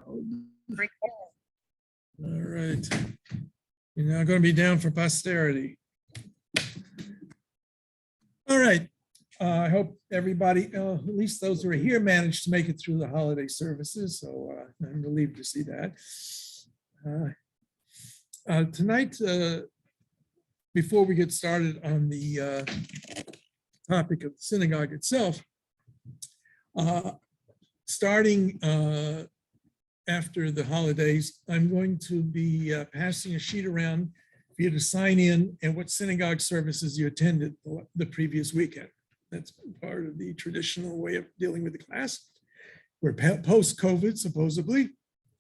All right. You're now going to be down for posterity. All right. I hope everybody, at least those who are here, managed to make it through the holiday services. So I'm relieved to see that. Tonight, before we get started on the topic of the synagogue itself, starting after the holidays, I'm going to be passing a sheet around for you to sign in and what synagogue services you attended the previous weekend. That's part of the traditional way of dealing with the class. We're post-COVID, supposedly.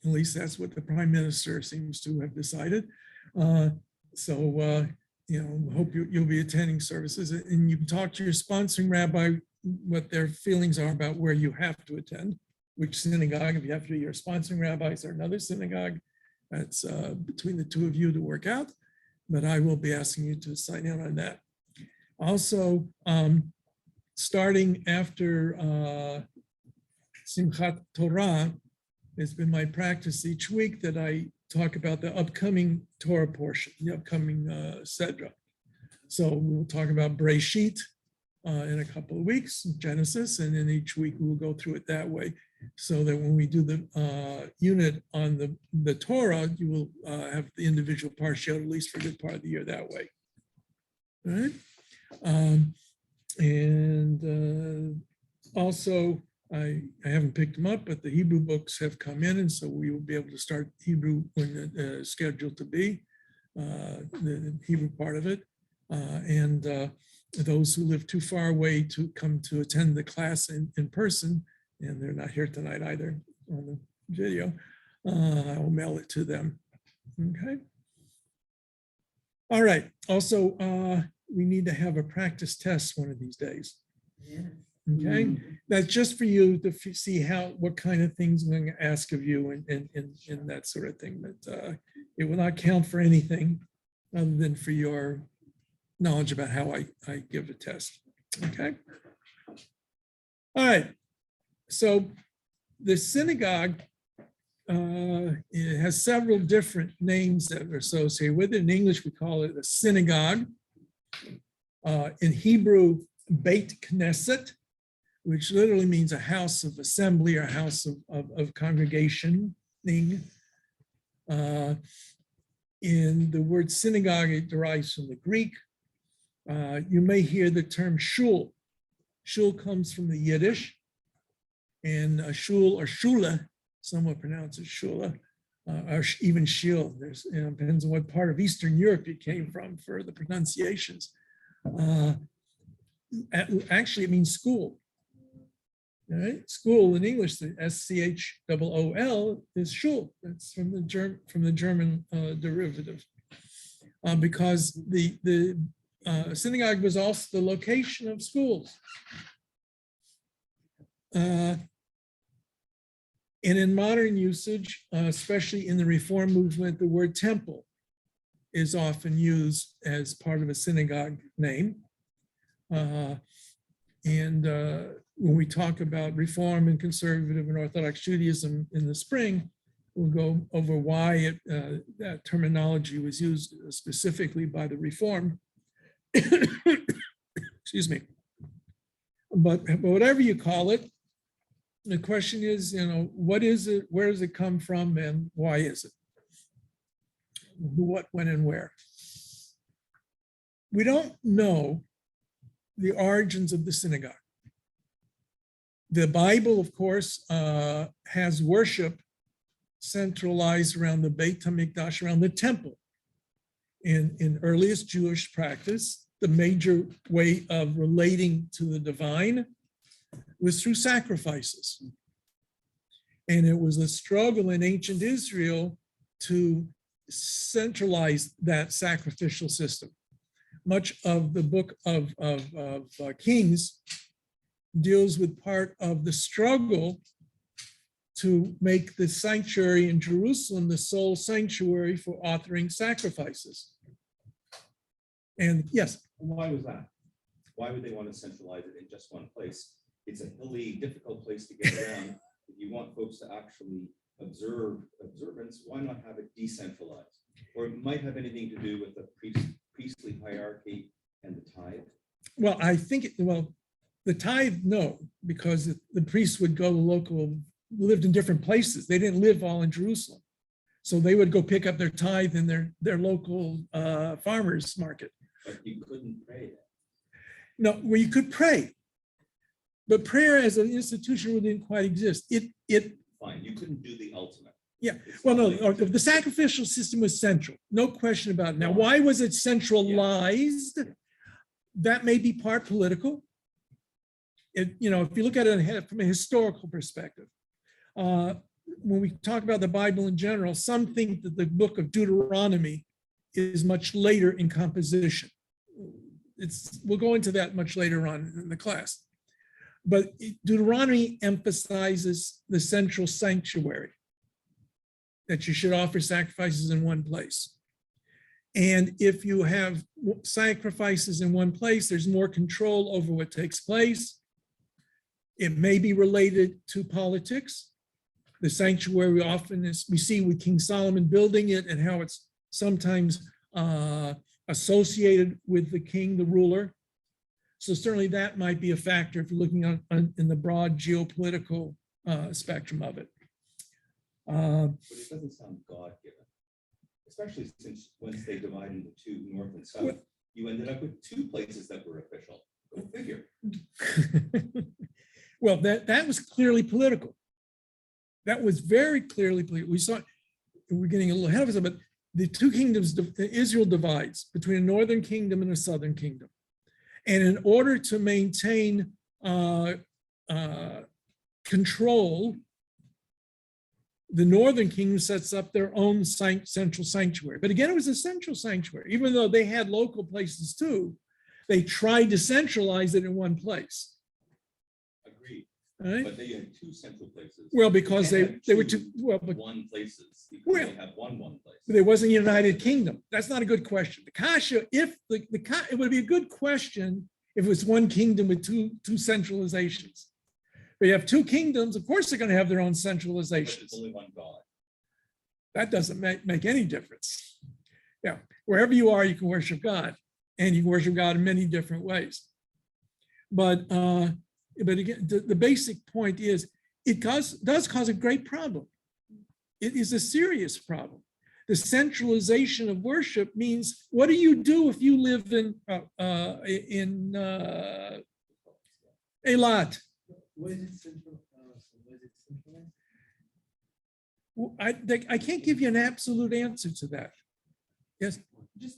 At least that's what the prime minister seems to have decided. Hope you'll be attending services, and you can talk to your sponsoring rabbi what their feelings are about where you have to attend, which synagogue. If you have to, your sponsoring rabbis or another synagogue, that's between the two of you to work out. But I will be asking you to sign in on that. Also, starting after Simchat Torah, it's been my practice each week that I talk about the upcoming Torah portion, the upcoming Sedra. So we'll talk about Breshit in a couple of weeks, Genesis, and then each week we'll go through it that way, so that when we do the unit on the Torah, you will have the individual parsha at least for a good part of the year that way. All right. Also, I haven't picked them up, but the Hebrew books have come in, and so we will be able to start Hebrew when it's scheduled to be, the Hebrew part of it. Those who live too far away to come to attend the class in person, and they're not here tonight either on the video, I will mail it to them. Okay. All right. Also, we need to have a practice test one of these days. Yeah. Okay, that's just for you to see what kind of things I'm going to ask of you and that sort of thing. But it will not count for anything other than for your knowledge about how I give a test. Okay. All right. So the synagogue it has several different names that are associated with it. In English, we call it a synagogue. In Hebrew, Beit Knesset, which literally means a house of assembly or house of congregation. In the word synagogue, it derives from the Greek. You may hear the term shul. Shul comes from the Yiddish, and shul or shula, some would pronounce it shula, or even shil. There's, depends on what part of Eastern Europe you came from for the pronunciations. Actually, it means school. All right, school in English, the SCHOOL is shul. That's from the German derivative, because the synagogue was also the location of schools. And in modern usage, especially in the Reform movement, the word temple is often used as part of a synagogue name. When we talk about Reform and Conservative and Orthodox Judaism in the spring, we'll go over why that terminology was used specifically by the Reform. Excuse me. But whatever you call it, the question is, what is it? Where does it come from, and why is it? Who, what, when, and where? We don't know the origins of the synagogue. The Bible, of course, has worship centralized around the Beit HaMikdash, around the temple. In earliest Jewish practice, the major way of relating to the divine was through sacrifices. And it was a struggle in ancient Israel to centralize that sacrificial system. Much of the book of Kings deals with part of the struggle to make the sanctuary in Jerusalem the sole sanctuary for offering sacrifices. And yes. Why was that? Why would they want to centralize it in just one place? It's a hilly, difficult place to get around. If you want folks to actually observance, why not have it decentralized? Or it might have anything to do with the priestly hierarchy and the tithe. Well, I think, the tithe, no, because the priests would go to local, lived in different places. They didn't live all in Jerusalem. So they would go pick up their tithe in their local farmers market. But you couldn't pray that. No, where you could pray. But prayer as an institution really didn't quite exist. Fine, you couldn't do the ultimate. Yeah, It's well, not no, like- the sacrificial system was central, no question about it. Now, why was it centralized? That may be part political. If you look at it from a historical perspective, when we talk about the Bible in general, some think that the book of Deuteronomy is much later in composition. We'll go into that much later on in the class. But Deuteronomy emphasizes the central sanctuary, that you should offer sacrifices in one place. And if you have sacrifices in one place, there's more control over what takes place. It may be related to politics. The sanctuary often is, we see with King Solomon building it and how it's sometimes associated with the king, the ruler. So certainly that might be a factor if you're looking in the broad geopolitical spectrum of it. But it doesn't sound God-given, especially since once they divided into two, north and south, you ended up with two places that were official. Go figure. Well, that was clearly political. That was very clearly political. We saw, we're getting a little ahead of us, but the two kingdoms, Israel divides between a northern kingdom and a southern kingdom. And in order to maintain control, the northern kingdom sets up their own central sanctuary. But again, it was a central sanctuary. Even though they had local places too, they tried to centralize it in one place. Agreed. Right? But they had two central places. Well, because You can't they have were two two, well, but one places. You can Well, only have one place. there wasn't a United Kingdom. That's not a good question. The kasha, if it would be a good question if it was one kingdom with two centralizations. But you have two kingdoms, of course they're going to have their own But centralizations. it's only one God. That doesn't make any difference. Yeah, wherever you are, you can worship God, and you can worship God in many different ways. But again, the basic point is it does cause a great problem. It is a serious problem. The centralization of worship means, what do you do if you live in Eilat? What is it central? What is it centralized? I can't give you an absolute answer to that. Yes, Just,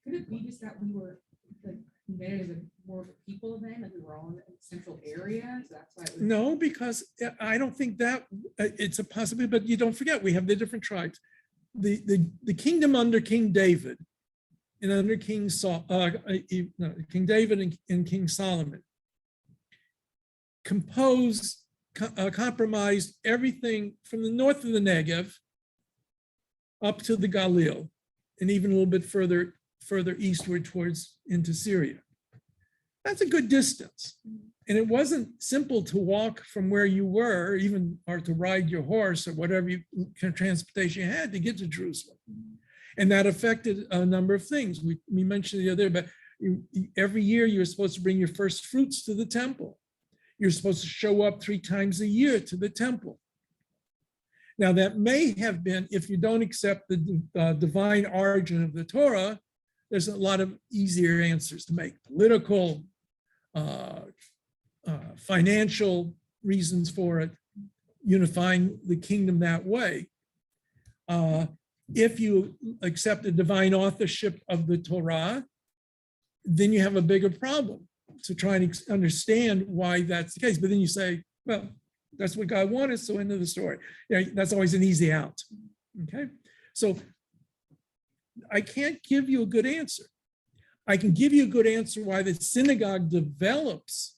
could it be just that we were like humanity as a more of a people then, like we were all in a central area, so that's why it was. no, because I don't think that it's a possibility, but you don't forget, we have the different tribes. The kingdom under King David and under King David and King Solomon compromised everything from the north of the Negev up to the Galil, and even a little bit further eastward towards into Syria. That's a good distance. And it wasn't simple to walk from where you were, even or to ride your horse or whatever kind of transportation you had to get to Jerusalem. And that affected a number of things. We mentioned the other, but every year you're supposed to bring your first fruits to the temple. You're supposed to show up 3 times a year to the temple. Now that may have been, if you don't accept the divine origin of the Torah, there's a lot of easier answers to make. Political, financial reasons for it, unifying the kingdom that way. If you accept the divine authorship of the Torah, then you have a bigger problem to try and understand why that's the case. But then you say, well, that's what God wanted, so end of the story. Yeah, that's always an easy out. Okay, so I can't give you a good answer. I can give you a good answer why the synagogue develops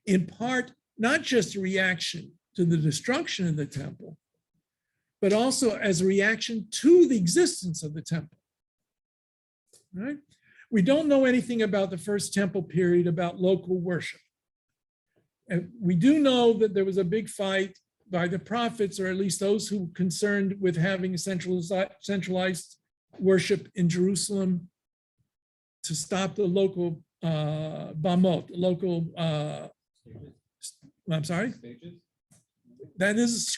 in part, not just a reaction to the destruction of the temple, but also as a reaction to the existence of the temple. Right? We don't know anything about the first temple period, about local worship. And we do know that there was a big fight by the prophets, or at least those who were concerned with having a centralized worship in Jerusalem, to stop the local bamot, local, I'm sorry? That is,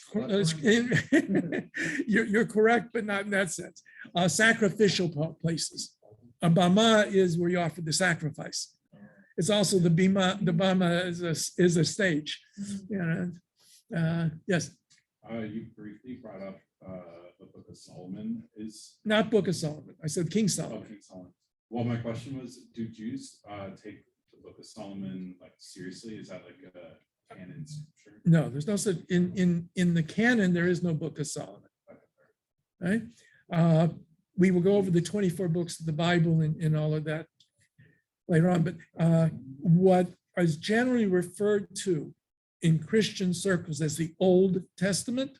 you're correct, but not in that sense. Sacrificial places. A bama is where you offer the sacrifice. It's also the bima. The bama is a stage. Yes. You briefly brought up the Book of Solomon is. Not Book of Solomon. I said King Solomon. King Solomon. Well, my question was, do Jews take the Book of Solomon like seriously? Is that like a canon scripture? No, there's no such in the canon. There is no Book of Solomon. Right? We will go over the 24 books of the Bible and all of that later on. But what is generally referred to in Christian circles as the Old Testament,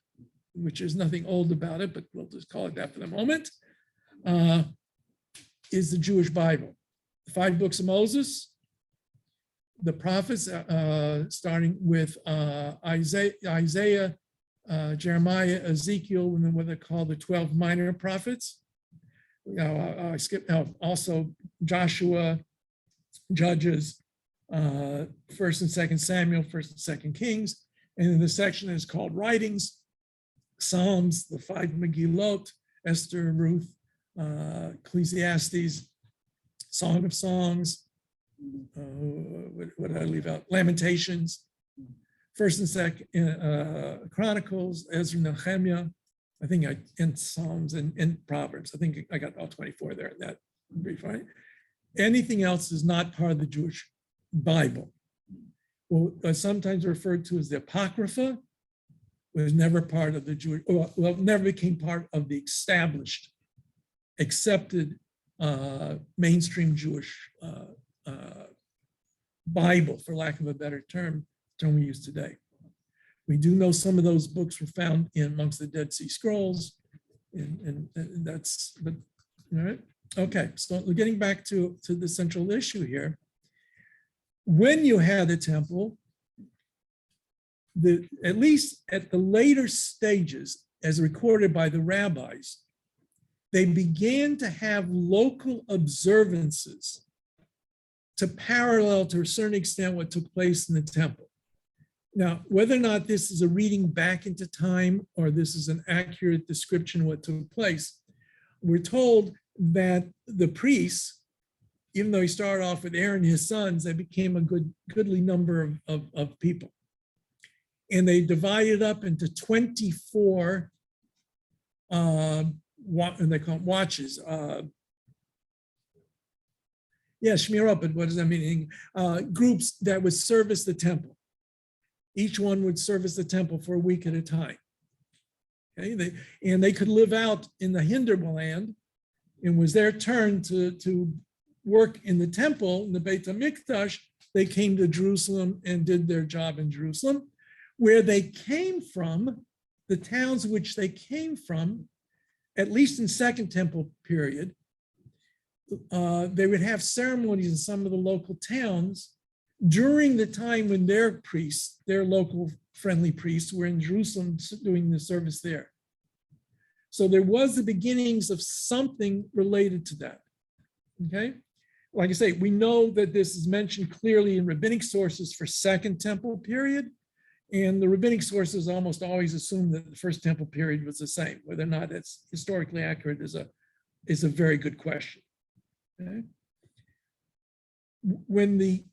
which is nothing old about it, but we'll just call it that for the moment, is the Jewish Bible. The 5 books of Moses, the prophets, starting with Isaiah, Jeremiah, Ezekiel, and then what they call the 12 minor prophets. I skipped also Joshua, Judges, 1st and 2nd Samuel, 1st and 2nd Kings, and then the section is called Writings, Psalms, the 5 Megillot, Esther, Ruth, Ecclesiastes, Song of Songs, what did I leave out? Lamentations, 1st and 2nd Chronicles, Ezra, Nehemiah, I think and Psalms and Proverbs. I think I got all 24 there in that brief, right? Anything else is not part of the Jewish Bible. Well, sometimes referred to as the Apocrypha, was never part of the Jewish, well, never became part of the established, accepted mainstream Jewish Bible, for lack of a better term we use today. We do know some of those books were found in amongst the Dead Sea Scrolls, and that's, but, all right. Okay, so getting back to the central issue here. When you had a temple, at least at the later stages, as recorded by the rabbis, they began to have local observances to parallel, to a certain extent, what took place in the temple. Now, whether or not this is a reading back into time or this is an accurate description of what took place, we're told that the priests, even though he started off with Aaron and his sons, they became a goodly number of people. And they divided up into 24, and they call them watches. Shmirot, but what does that mean? Groups that would service the temple. Each one would service the temple for a week at a time. Okay, they could live out in the hinterland. It was their turn to work in the temple, in the Beit HaMikdash. They came to Jerusalem and did their job in Jerusalem. Where they came from, the towns which they came from, at least in Second Temple period, they would have ceremonies in some of the local towns during the time when their priests, their local friendly priests, were in Jerusalem doing the service there. So there was the beginnings of something related to that. Okay, like I say, we know that this is mentioned clearly in rabbinic sources for Second Temple period, and the rabbinic sources almost always assume that the First Temple period was the same. Whether or not it's historically accurate is a very good question. Okay. When the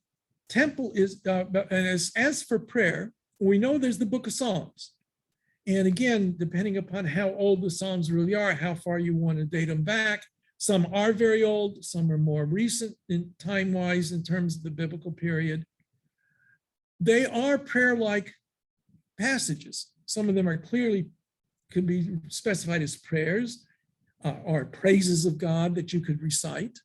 temple is, and as for prayer, we know there's the Book of Psalms. And again, depending upon how old the Psalms really are, how far you want to date them back, some are very old, some are more recent in time-wise in terms of the biblical period. They are prayer-like passages. Some of them are clearly, could be specified as prayers or praises of God that you could recite.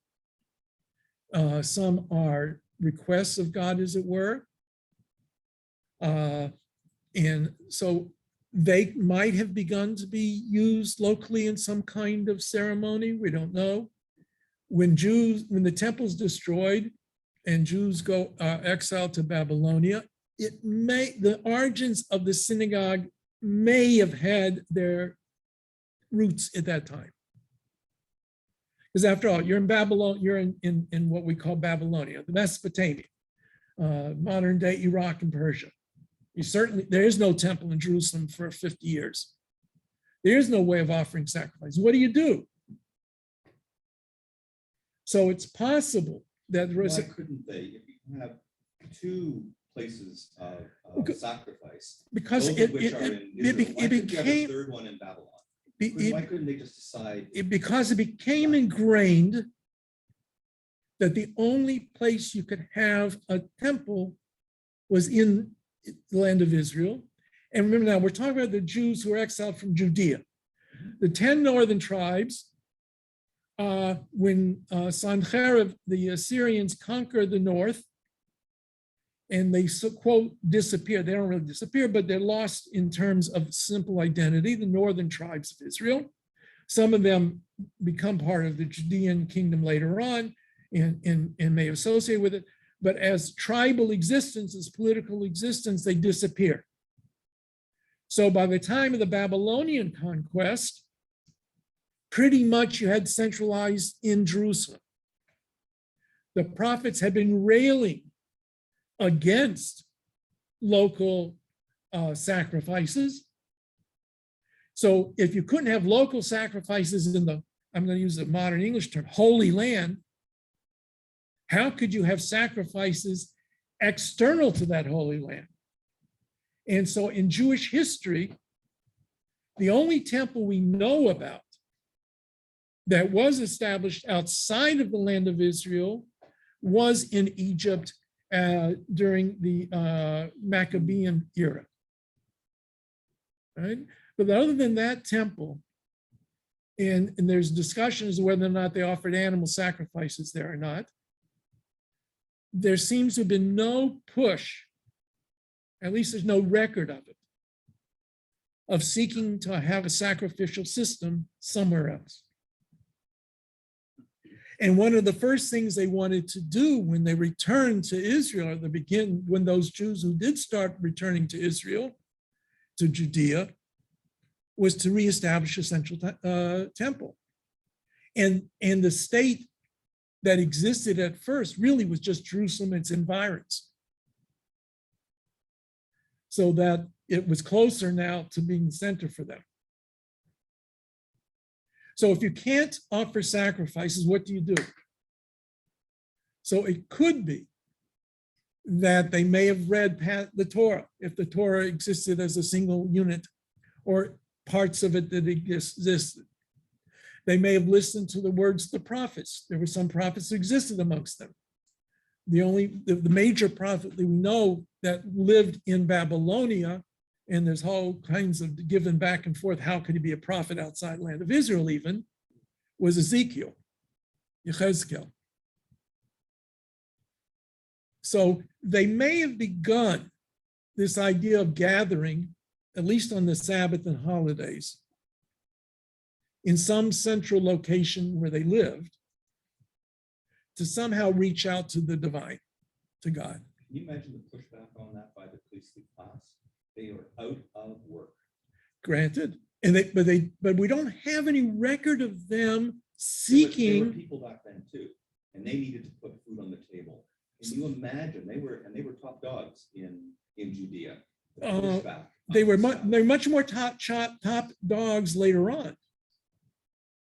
Some are requests of God, as it were. And so they might have begun to be used locally in some kind of ceremony. We don't know. When the temple is destroyed and Jews go exiled to Babylonia, the origins of the synagogue may have had their roots at that time. Because after all, you're in Babylon, you're in what we call Babylonia, the Mesopotamia, modern day Iraq and Persia. There is no temple in Jerusalem for 50 years. There is no way of offering sacrifice. What do? So it's possible that there was Why couldn't they, if you have two places of sacrifice, because both of which are in Israel, why couldn't you have a third one in Babylon? Why couldn't they just decide? Because it became ingrained that the only place you could have a temple was in the land of Israel. And remember now, we're talking about the Jews who were exiled from Judea. The 10 northern tribes, when Sancherib, the Assyrians conquered the north, and they, quote, disappear. They don't really disappear, but they're lost in terms of simple identity, the northern tribes of Israel. Some of them become part of the Judean kingdom later on and may associate with it. But as tribal existence, as political existence, they disappear. So by the time of the Babylonian conquest, pretty much you had centralized in Jerusalem. The prophets had been railing against local sacrifices. So if you couldn't have local sacrifices in the, I'm going to use the modern English term, Holy Land, how could you have sacrifices external to that Holy Land? And so in Jewish history, the only temple we know about that was established outside of the land of Israel was in Egypt during the Maccabean era, right? But other than that temple, and there's discussions of whether or not they offered animal sacrifices there or not, there seems to have been no push, at least there's no record of it, of seeking to have a sacrificial system somewhere else. And one of the first things they wanted to do when they returned to Israel, or when those Jews who did start returning to Israel, to Judea, was to reestablish a central temple. And the state that existed at first really was just Jerusalem and its environs. So that it was closer now to being the center for them. So if you can't offer sacrifices, what do you do? So it could be that they may have read the Torah, if the Torah existed as a single unit, or parts of it that existed. They may have listened to the words of the prophets. There were some prophets that existed amongst them. The major prophet that we know that lived in Babylonia, and there's all kinds of given back and forth, how could he be a prophet outside the land of Israel even, was Ezekiel, Yechezkel. So they may have begun this idea of gathering, at least on the Sabbath and holidays, in some central location where they lived, to somehow reach out to the divine, to God. Can you imagine the pushback on that by the priestly class? They are out of work. Granted, but we don't have any record of them There were seeking. people back then too, and they needed to put food on the table. Can you imagine? They were top dogs in Judea. The pushback They're much more top dogs later on.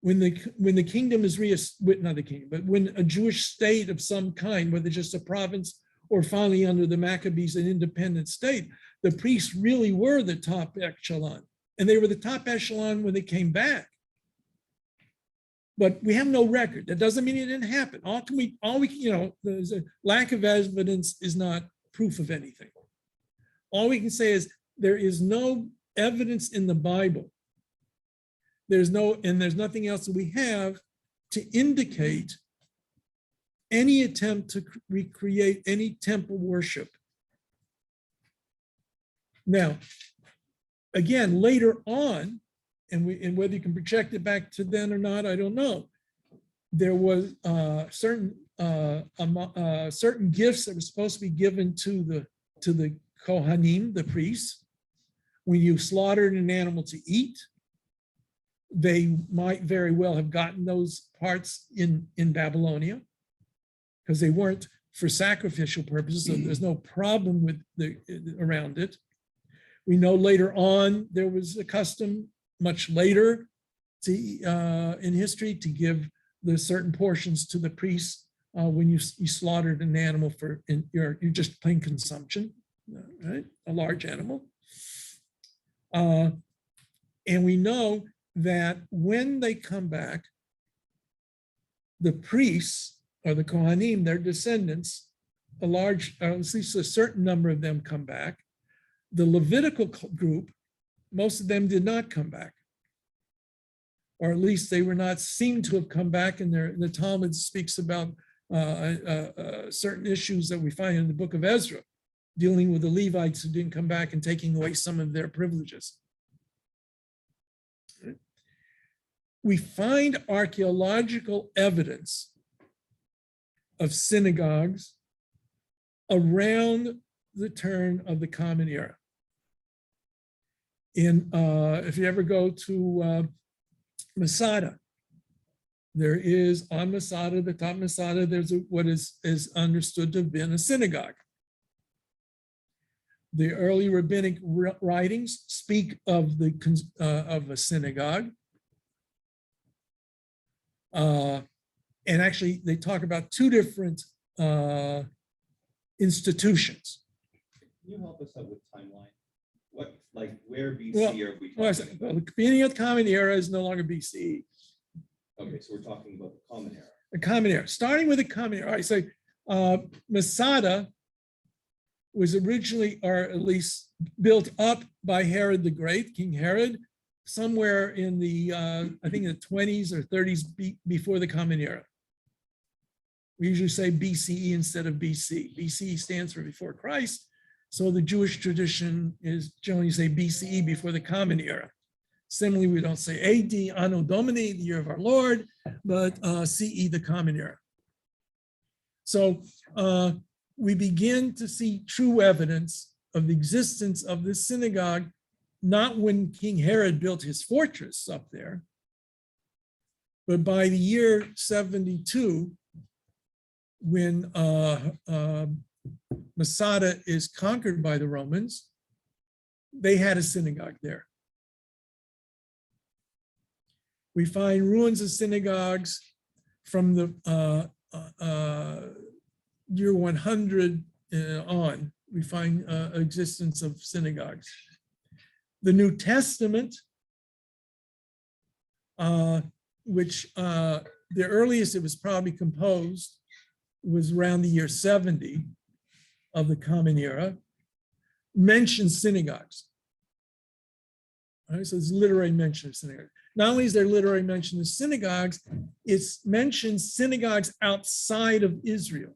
When the kingdom is not the kingdom, but when a Jewish state of some kind, whether just a province or finally under the Maccabees, an independent state, the priests really were the top echelon. And they were the top echelon when they came back. But we have no record. That doesn't mean it didn't happen. There's a lack of evidence is not proof of anything. All we can say is there is no evidence in the Bible. There's nothing else that we have to indicate any attempt to recreate any temple worship. Now, again, later on, and whether you can project it back to then or not, I don't know. There was certain gifts that were supposed to be given to the Kohanim, the priests, when you slaughtered an animal to eat, they might very well have gotten those parts in Babylonia because they weren't for sacrificial purposes, so there's no problem with around it. We know later on there was a custom much later in history to give the certain portions to the priests when you slaughtered an animal for you're just plain consumption, right? A large animal. And we know that when they come back, the priests or the Kohanim, their descendants, at least a certain number of them come back. The Levitical group, most of them did not come back. Or at least they were not seen to have come back. And the Talmud speaks about certain issues that we find in the book of Ezra, dealing with the Levites who didn't come back and taking away some of their privileges. We find archaeological evidence of synagogues around the turn of the Common Era. If you ever go to Masada, there is on Masada, the top Masada, there's what is understood to have been a synagogue. The early rabbinic writings speak of a synagogue. And actually, they talk about two different institutions. Can you help us out with timeline? What, like, where BC are we talking about? The beginning of the Common Era is no longer BCE. Okay, so we're talking about the Common Era. The Common Era, starting with the Common Era. I say Masada was originally, or at least built up by Herod the Great, King Herod, somewhere in the, I think in the 20s or 30s before the Common Era. We usually say BCE instead of BC. BCE stands for before Christ. So the Jewish tradition is generally say BCE before the Common Era. Similarly, we don't say AD, Anno Domini, the year of our Lord, but CE, the Common Era. So we begin to see true evidence of the existence of this synagogue, not when King Herod built his fortress up there, but by the year 72, when Masada is conquered by the Romans, they had a synagogue there. We find ruins of synagogues from the year 100 on. We find existence of synagogues. The New Testament, which the earliest it was probably composed was around the year 70 of the Common Era, mentions synagogues. All right, so it's literary mention of synagogues. Not only is there literary mention of synagogues, it's mentions synagogues outside of Israel,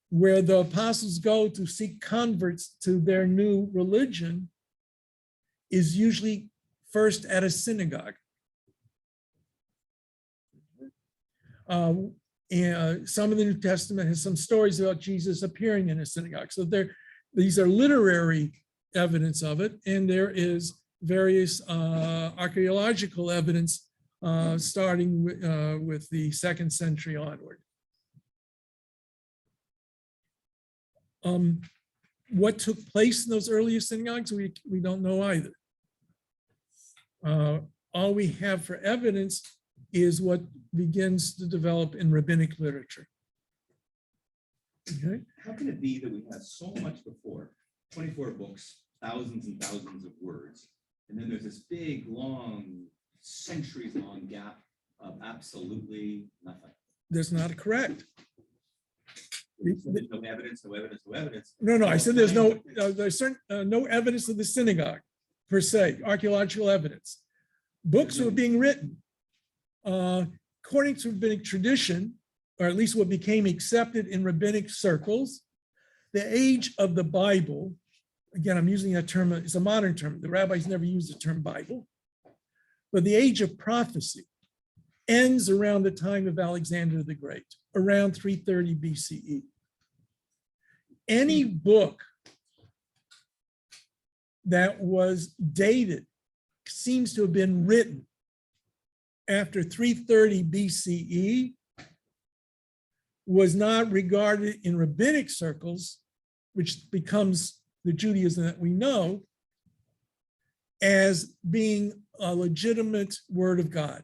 where the apostles go to seek converts to their new religion, is usually first at a synagogue. Some of the New Testament has some stories about Jesus appearing in a synagogue. So these are literary evidence of it, and there is various archaeological evidence starting with the 2nd century onward. What took place in those earlier synagogues, we don't know either. All we have for evidence is what begins to develop in rabbinic literature. Okay. How can it be that we have so much before, 24 books, thousands and thousands of words, and then there's this big, long, centuries-long gap of absolutely nothing? That's not correct. There's no evidence, no evidence, no evidence. No, I said there's no evidence of the synagogue per se, archaeological evidence. Books were being written. According to rabbinic tradition, or at least what became accepted in rabbinic circles, the age of the Bible, again, I'm using that term, it's a modern term. The rabbis never used the term Bible, but the age of prophecy ends around the time of Alexander the Great, around 330 BCE. Any book that was dated, seems to have been written after 330 BCE, was not regarded in rabbinic circles, which becomes the Judaism that we know, as being a legitimate word of God.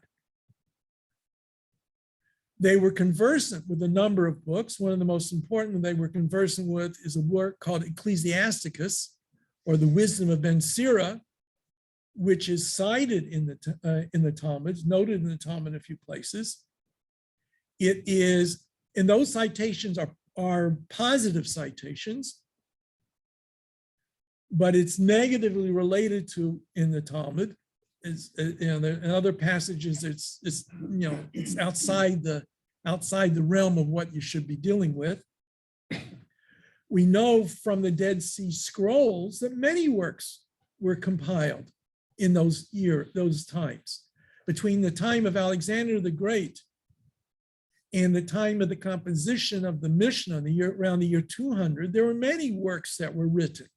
They were conversant with a number of books. One of the most important they were conversant with is a work called Ecclesiasticus, or the Wisdom of Ben Sira, which is cited in the Talmud, noted in the Talmud in a few places. It is, and those citations are positive citations, but it's negatively related to in the Talmud. It's, in other passages, it's it's outside the realm of what you should be dealing with. We know from the Dead Sea Scrolls that many works were compiled in those times. Between the time of Alexander the Great and the time of the composition of the Mishnah, around the year 200, there were many works that were written.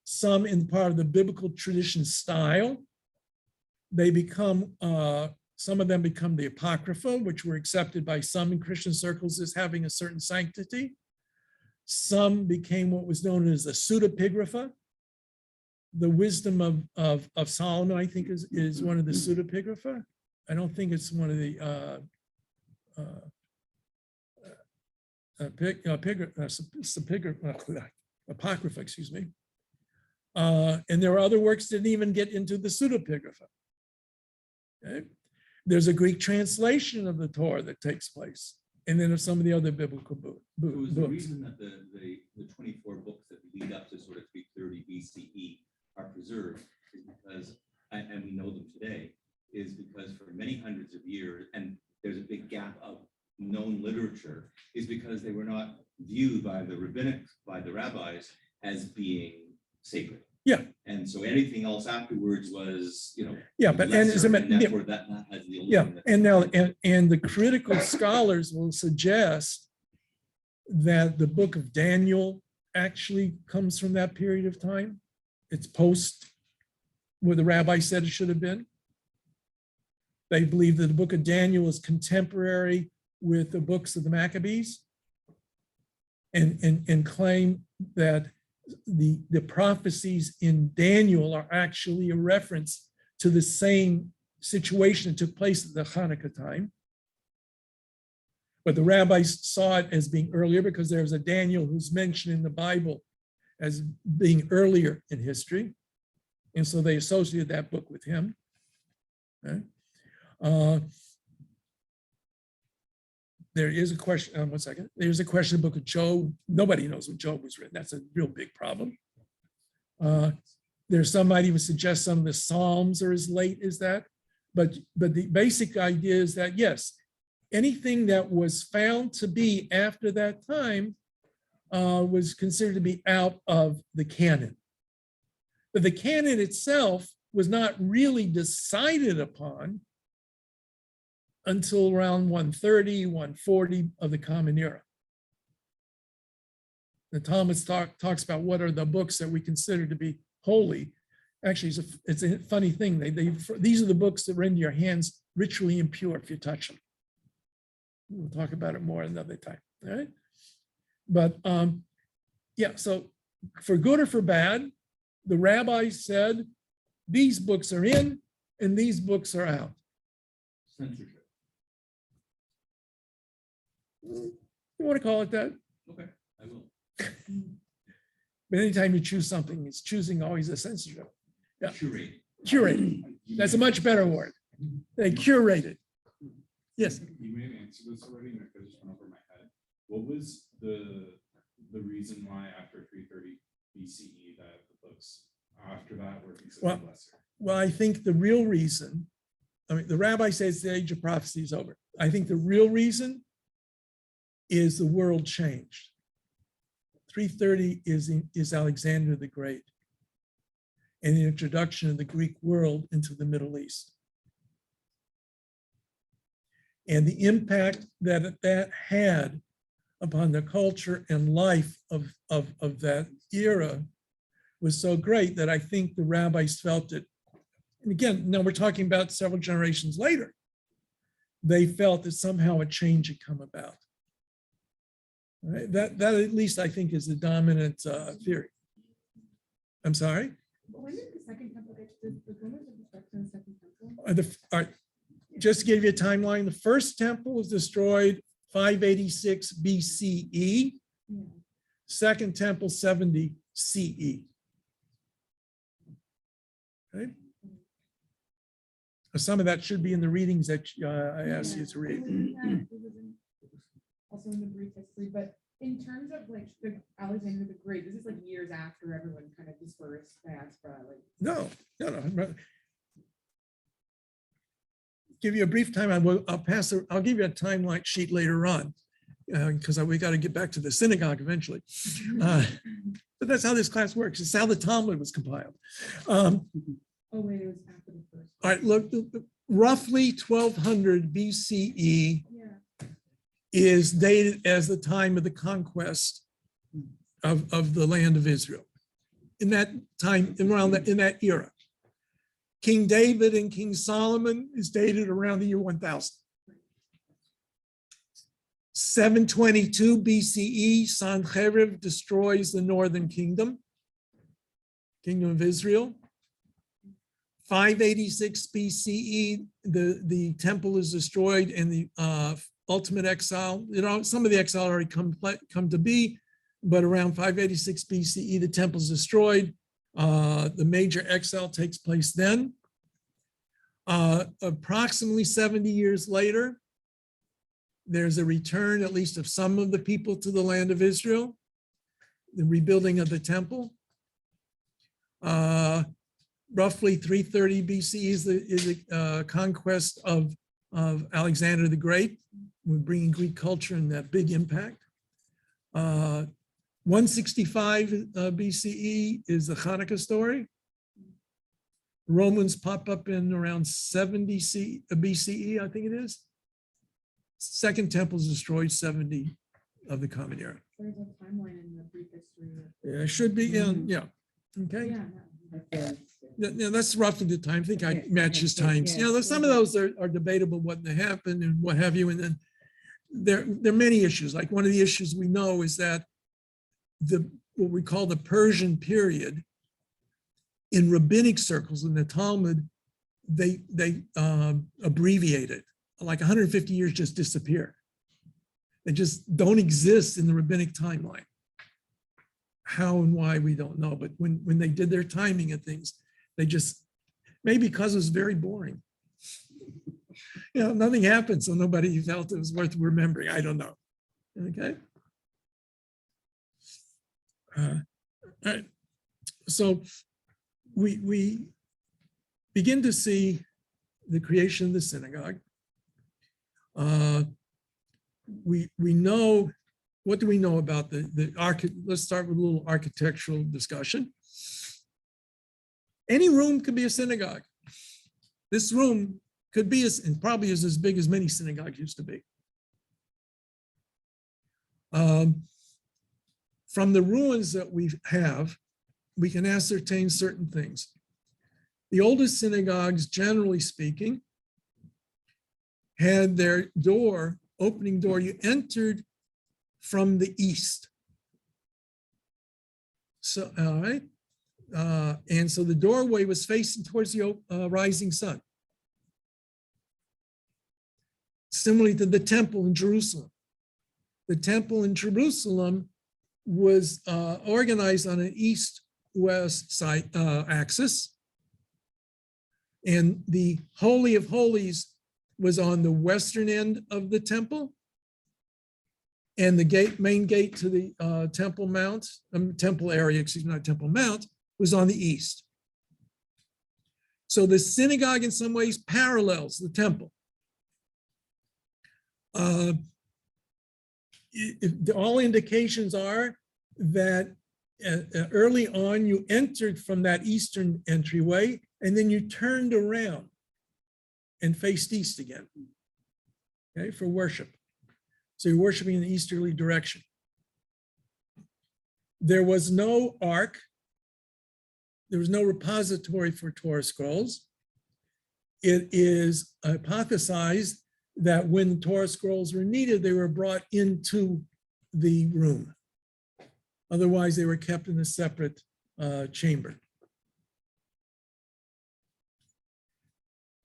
Some in part of the biblical tradition style. They become, some of them become the Apocrypha, which were accepted by some in Christian circles as having a certain sanctity. Some became what was known as the pseudepigrapha. The Wisdom of Solomon, I think, is one of the pseudepigrapha. I don't think it's one of the Apocrypha, excuse me. And there are other works that didn't even get into the pseudepigrapha. Okay? There's a Greek translation of the Torah that takes place, and then of some of the other biblical books. It was the reason that the 24 books that lead up to sort of 330 BCE are preserved is because, and we know them today, is because for many hundreds of years, and there's a big gap of known literature, is because they were not viewed by the rabbis as being sacred. Yeah. And so anything else afterwards was, Yeah, but lesser, and and therefore that has the yeah, illusion that- and now and the critical scholars will suggest that the book of Daniel actually comes from that period of time. It's post where the rabbi said it should have been. They believe that the book of Daniel is contemporary with the books of the Maccabees, and claim that the prophecies in Daniel are actually a reference to the same situation that took place at the Hanukkah time. But the rabbis saw it as being earlier because there's a Daniel who's mentioned in the Bible as being earlier in history. And so they associated that book with him. Okay. There is a question, one second. There's a question in the book of Job. Nobody knows when Job was written. That's a real big problem. There's some might even suggest some of the Psalms are as late as that. But the basic idea is that, yes, anything that was found to be after that time was considered to be out of the canon. But the canon itself was not really decided upon until around 130, 140 of the Common Era. The Talmud talks about what are the books that we consider to be holy. Actually, it's a funny thing. These are the books that render your hands ritually impure if you touch them. We'll talk about it more another time, all right? But yeah, so for good or for bad, the rabbis said, these books are in and these books are out. Censorship. You want to call it that? Okay, I will. But anytime you choose something, it's choosing always a censorship. Yeah. Curate. Curated. That's a much better word. They curated. Yes. You may have answered this already, and it just went over my head. What was the reason why after 330 BCE that the books after that were considered lesser? Well, I think the real reason, I mean, the rabbi says the age of prophecy is over. I think the real reason is the world changed. 330 is Alexander the Great and the introduction of the Greek world into the Middle East. And the impact that that had upon the culture and life of that era was so great that I think the rabbis felt it. And again, now we're talking about several generations later. They felt that somehow a change had come about. Right? That at least I think is the dominant theory. I'm sorry? When did the second temple get, when was the destruction of the second temple? All right, just to give you a timeline, the first temple was destroyed 586 BCE, Yeah. second temple 70 CE. Okay. Some of that should be in the readings that I asked you to read. Also in the brief history, but in terms of like the Alexander the Great, this is like years after everyone kind of dispersed diaspora, like. No. Give you a brief time. I'll give you a timeline sheet later on because we got to get back to the synagogue eventually. But that's how this class works. It's how the Talmud was compiled. Oh, wait, it was after the first. All right, look, roughly 1200 BCE Yeah. is dated as the time of the conquest of the land of Israel. In that time, around that, in that era. King David and King Solomon is dated around the year 1000. 722 BCE, Sanherib destroys the northern kingdom of Israel. 586 BCE, the temple is destroyed and the ultimate exile. You know, some of the exile already come to be, but around 586 BCE, the temple is destroyed. The major exile takes place then. Approximately 70 years later, there's a return, at least of some of the people, to the land of Israel, the rebuilding of the temple. Roughly 330 BCE is the conquest of Alexander the Great, bringing Greek culture and that big impact. 165 BCE is the Hanukkah story. Romans pop up in around 70 BCE, I think it is. Second temple is destroyed 70 of the Common Era. There's a timeline in the brief history. Yeah, it should be in, yeah. Okay. Yeah. Yeah, that's roughly the time. I think I matches times. You know, some of those are debatable what they happened and what have you. And then there are many issues. Like one of the issues we know is that what we call the Persian period in rabbinic circles in the Talmud, they abbreviate it. Like 150 years just disappear. They just don't exist in the rabbinic timeline. How and why, we don't know. But when they did their timing of things, they just, maybe because it was very boring. You know, nothing happened, so nobody felt it was worth remembering. I don't know. Okay. All right. So we begin to see the creation of the synagogue. We know, what do we know about let's start with a little architectural discussion. Any room could be a synagogue. This room could be, and probably is as big as many synagogues used to be. From the ruins that we have, we can ascertain certain things. The oldest synagogues, generally speaking, had their opening door, you entered from the east. So, all right. And so the doorway was facing towards the rising sun. Similarly to the temple in Jerusalem. The temple in Jerusalem was organized on an east-west side axis. And the Holy of Holies was on the western end of the temple. And the main gate to the Temple Mount, temple area, excuse me, not Temple Mount, was on the east. So the synagogue in some ways parallels the temple. All indications are that early on you entered from that eastern entryway and then you turned around and faced east again, okay, for worship. So you're worshiping in the easterly direction. There was no ark there was no repository for Torah scrolls. It is hypothesized that when Torah scrolls were needed, they were brought into the room. Otherwise, they were kept in a separate chamber.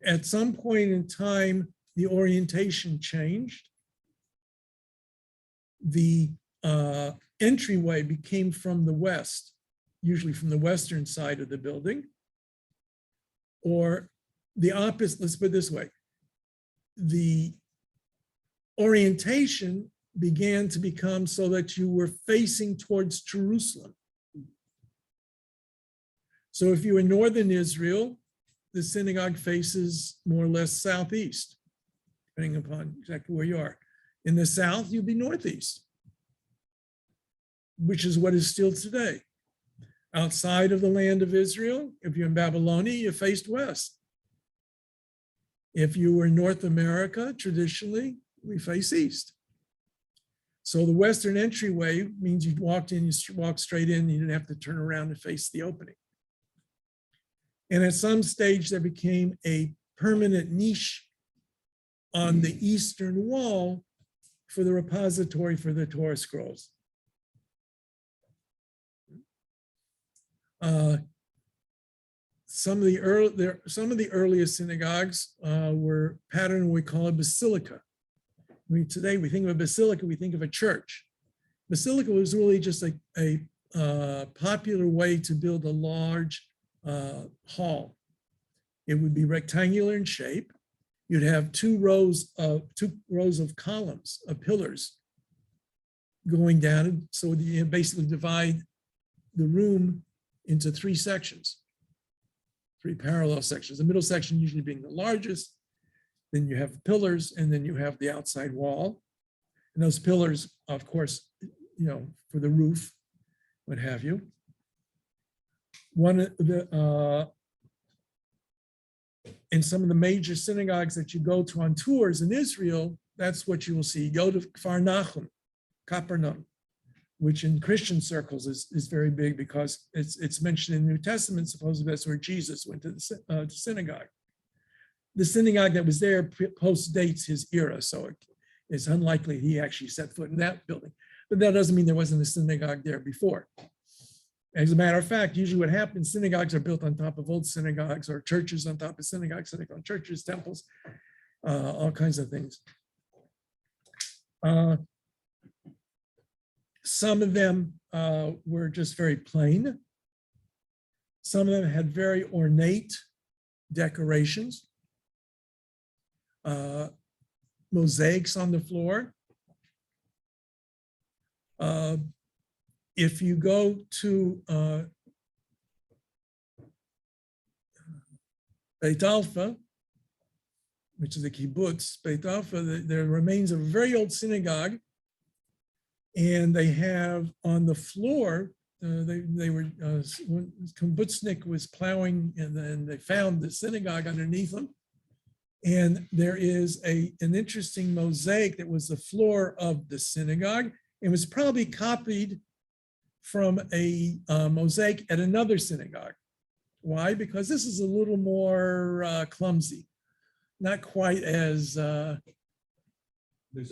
At some point in time, the orientation changed. The entryway became from the west, usually from the western side of the building, or the opposite. Let's put it this way. The orientation began to become so that you were facing towards Jerusalem. So if you're in northern Israel, the synagogue faces more or less southeast, depending upon exactly where you are. In the south, you'd be northeast, which is what is still today. Outside of the land of Israel, if you're in Babylonia, you faced west. If you were in North America, traditionally, we face east. So the western entryway means you walked in, you walked straight in, you didn't have to turn around and face the opening. And at some stage, there became a permanent niche on the eastern wall for the repository for the Torah scrolls. Some of the earliest synagogues were patterned, we call a basilica. I mean, today we think of a basilica, we think of a church. Basilica was really just a popular way to build a large hall. It would be rectangular in shape. You'd have two rows of columns, of pillars going down. So you basically divide the room into three sections, three parallel sections. The middle section usually being the largest. Then you have pillars, and then you have the outside wall. And those pillars, of course, for the roof, what have you. One of the in some of the major synagogues that you go to on tours in Israel, that's what you will see. You go to Kfar Nachum, Capernaum, which in Christian circles is very big because it's mentioned in the New Testament. Supposedly that's where Jesus went to the synagogue. The synagogue that was there post-dates his era, so it's unlikely he actually set foot in that building. But that doesn't mean there wasn't a synagogue there before. As a matter of fact, usually what happens, synagogues are built on top of old synagogues, or churches on top of synagogues, synagogue churches, temples, all kinds of things. Some of them were just very plain. Some of them had very ornate decorations, mosaics on the floor. If you go to Beit Alpha, which is a kibbutz, Beit Alpha, there remains a very old synagogue, and they have on the floor, when Kibbutznik was plowing, and then they found the synagogue underneath them. And there is an interesting mosaic that was the floor of the synagogue. It was probably copied from a mosaic at another synagogue. Why? Because this is a little more clumsy, not quite as. There's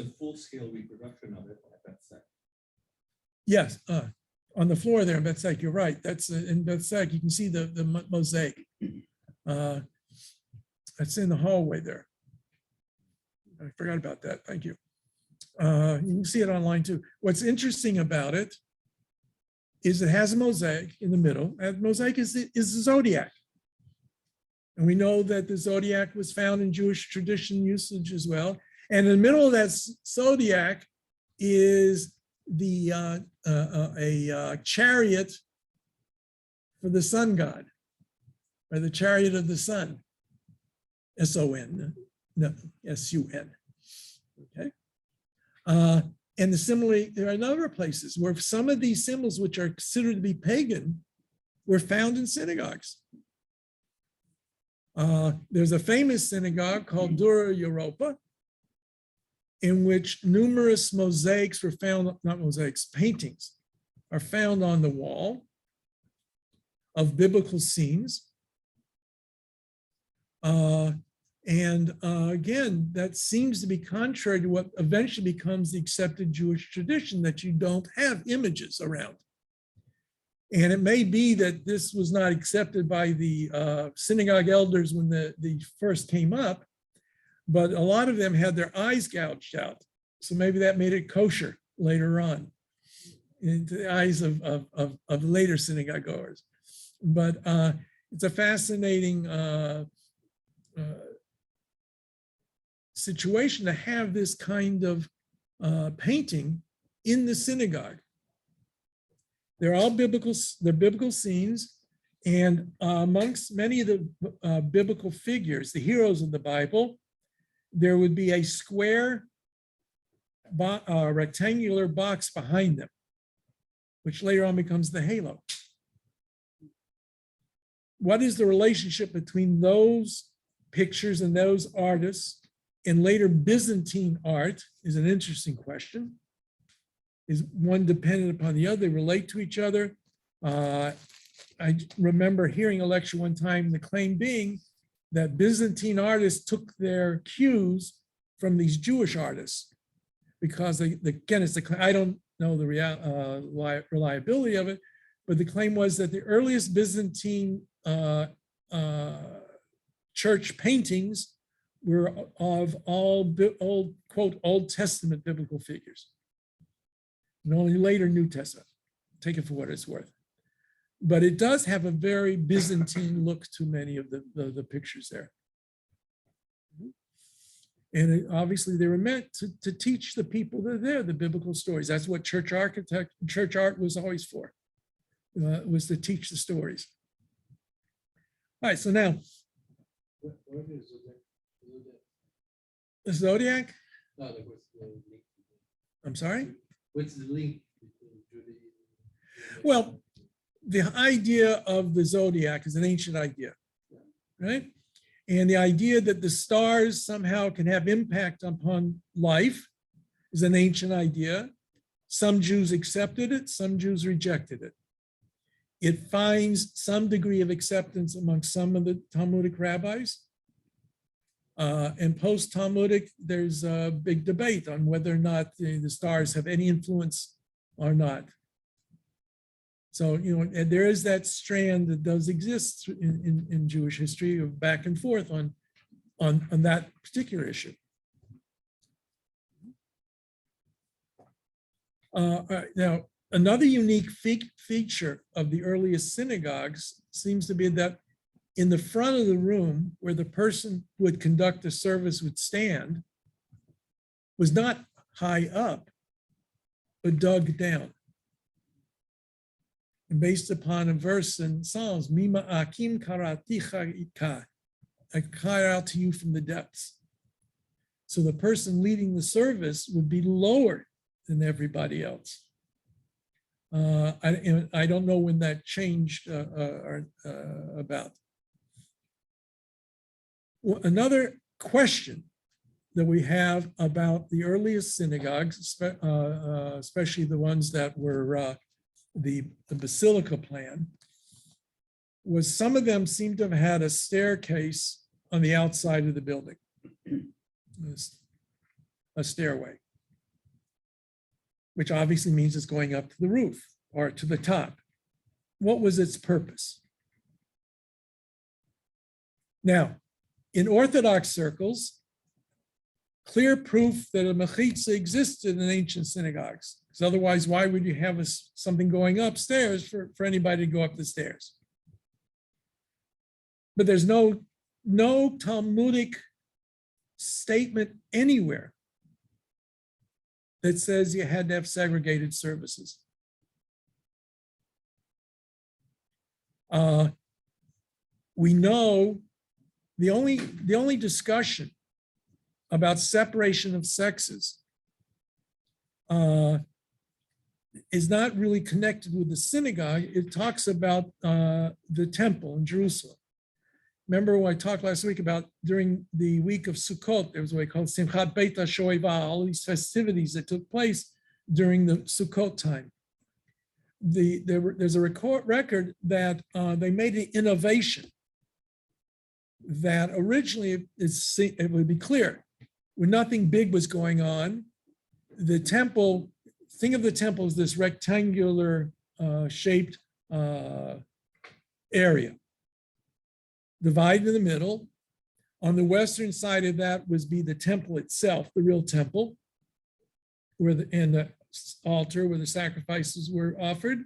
a full-scale reproduction of it at that set. Yes, on the floor there in Betzek, you're right. That's in Betzek, you can see the mosaic. That's in the hallway there. I forgot about that. Thank you. You can see it online too. What's interesting about it is it has a mosaic in the middle. That mosaic is the zodiac. And we know that the zodiac was found in Jewish tradition usage as well. And in the middle of that zodiac is the a chariot for the sun god, or the chariot of the sun, S-O-N, no, S-U-N, okay? And similarly, there are a number of places where some of these symbols, which are considered to be pagan, were found in synagogues. There's a famous synagogue called Dura Europa, in which numerous mosaics were found, not mosaics, paintings are found on the wall. of biblical scenes. Again, that seems to be contrary to what eventually becomes the accepted Jewish tradition, that you don't have images around. And it may be that this was not accepted by the synagogue elders when the first came up, but a lot of them had their eyes gouged out. So maybe that made it kosher later on into the eyes of later synagogue goers. But it's a fascinating situation to have this kind of painting in the synagogue. They're all biblical, they're biblical scenes, and amongst many of the biblical figures, the heroes of the Bible, there would be a square rectangular box behind them, which later on becomes the halo. What is the relationship between those pictures and those artists and later Byzantine art is an interesting question. Is one dependent upon the other? They relate to each other. I remember hearing a lecture one time, the claim being that Byzantine artists took their cues from these Jewish artists because again, it's the, I don't know the reliability of it, but the claim was that the earliest Byzantine church paintings were of all old, quote, Old Testament biblical figures, and only later New Testament. Take it for what it's worth. But it does have a very Byzantine look to many of the pictures there. And obviously they were meant to teach the people that are there the biblical stories. That's what church art was always for, was to teach the stories. All right, so now, What is the zodiac, no, like what's the link? I'm sorry? What's the link between Judaism? Well, the idea of the zodiac is an ancient idea, right? And the idea that the stars somehow can have impact upon life is an ancient idea. Some Jews accepted it, some Jews rejected it. It finds some degree of acceptance among some of the Talmudic rabbis. And post-Talmudic, there's a big debate on whether or not the stars have any influence or not. So, you know, and there is that strand that does exist in Jewish history of back and forth on that particular issue. All right, now, another unique feature of the earliest synagogues seems to be that in the front of the room where the person who would conduct the service would stand was not high up, but dug down. And based upon a verse in Psalms, Mima Akim Karaticha Ika, I cry out to you from the depths. So the person leading the service would be lower than everybody else. I don't know when that changed about. Another question that we have about the earliest synagogues, especially the ones that were the basilica plan, was some of them seem to have had a staircase on the outside of the building, a stairway, which obviously means it's going up to the roof or to the top. What was its purpose? Now, in Orthodox circles, clear proof that a mechitza existed in ancient synagogues. Because otherwise, why would you have something going upstairs for anybody to go up the stairs? But there's no Talmudic statement anywhere that says you had to have segregated services. We know the only discussion about separation of sexes is not really connected with the synagogue. It talks about the temple in Jerusalem. Remember when I talked last week about during the week of Sukkot, there was what we call Simchat Beit HaShoeva, all these festivities that took place during the Sukkot time. there's a record that they made an innovation that originally it would be clear when nothing big was going on. The temple, think of the temple as this rectangular shaped area, divided in the middle. On the western side of that was be the temple itself, the real temple, and the altar where the sacrifices were offered.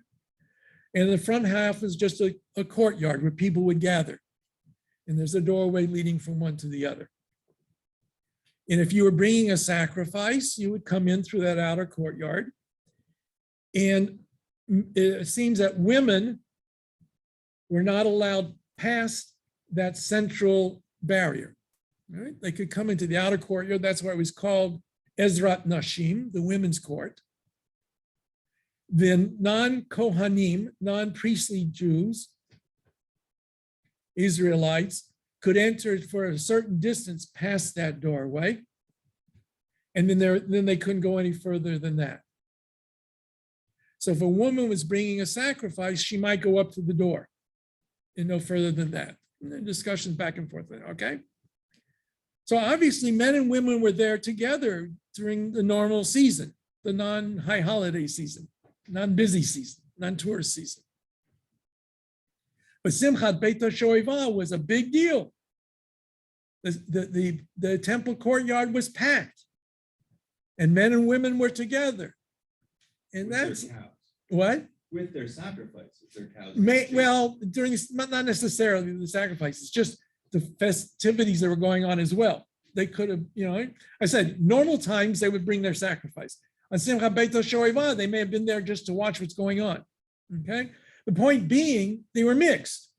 And the front half is just a courtyard where people would gather. And there's a doorway leading from one to the other. And if you were bringing a sacrifice, you would come in through that outer courtyard. And it seems that women were not allowed past that central barrier. Right? They could come into the outer courtyard. That's why it was called Ezrat Nashim, the women's court. Then non-Kohanim, non-priestly Jews, Israelites, could enter for a certain distance past that doorway. And then they couldn't go any further than that. So if a woman was bringing a sacrifice, she might go up to the door and no further than that. And then discussions back and forth, okay? So obviously men and women were there together during the normal season, the non-high holiday season, non-busy season, non-tourist season. But Simchat Beit HaShoeva was a big deal. The temple courtyard was packed and men and women were together. And With their that's cows. what? With their sacrifices, their cows. Well, during not necessarily the sacrifices, just the festivities that were going on as well. They could have, I said normal times they would bring their sacrifice. On Simchat Beit HaShoeva, they may have been there just to watch what's going on. Okay. The point being, they were mixed.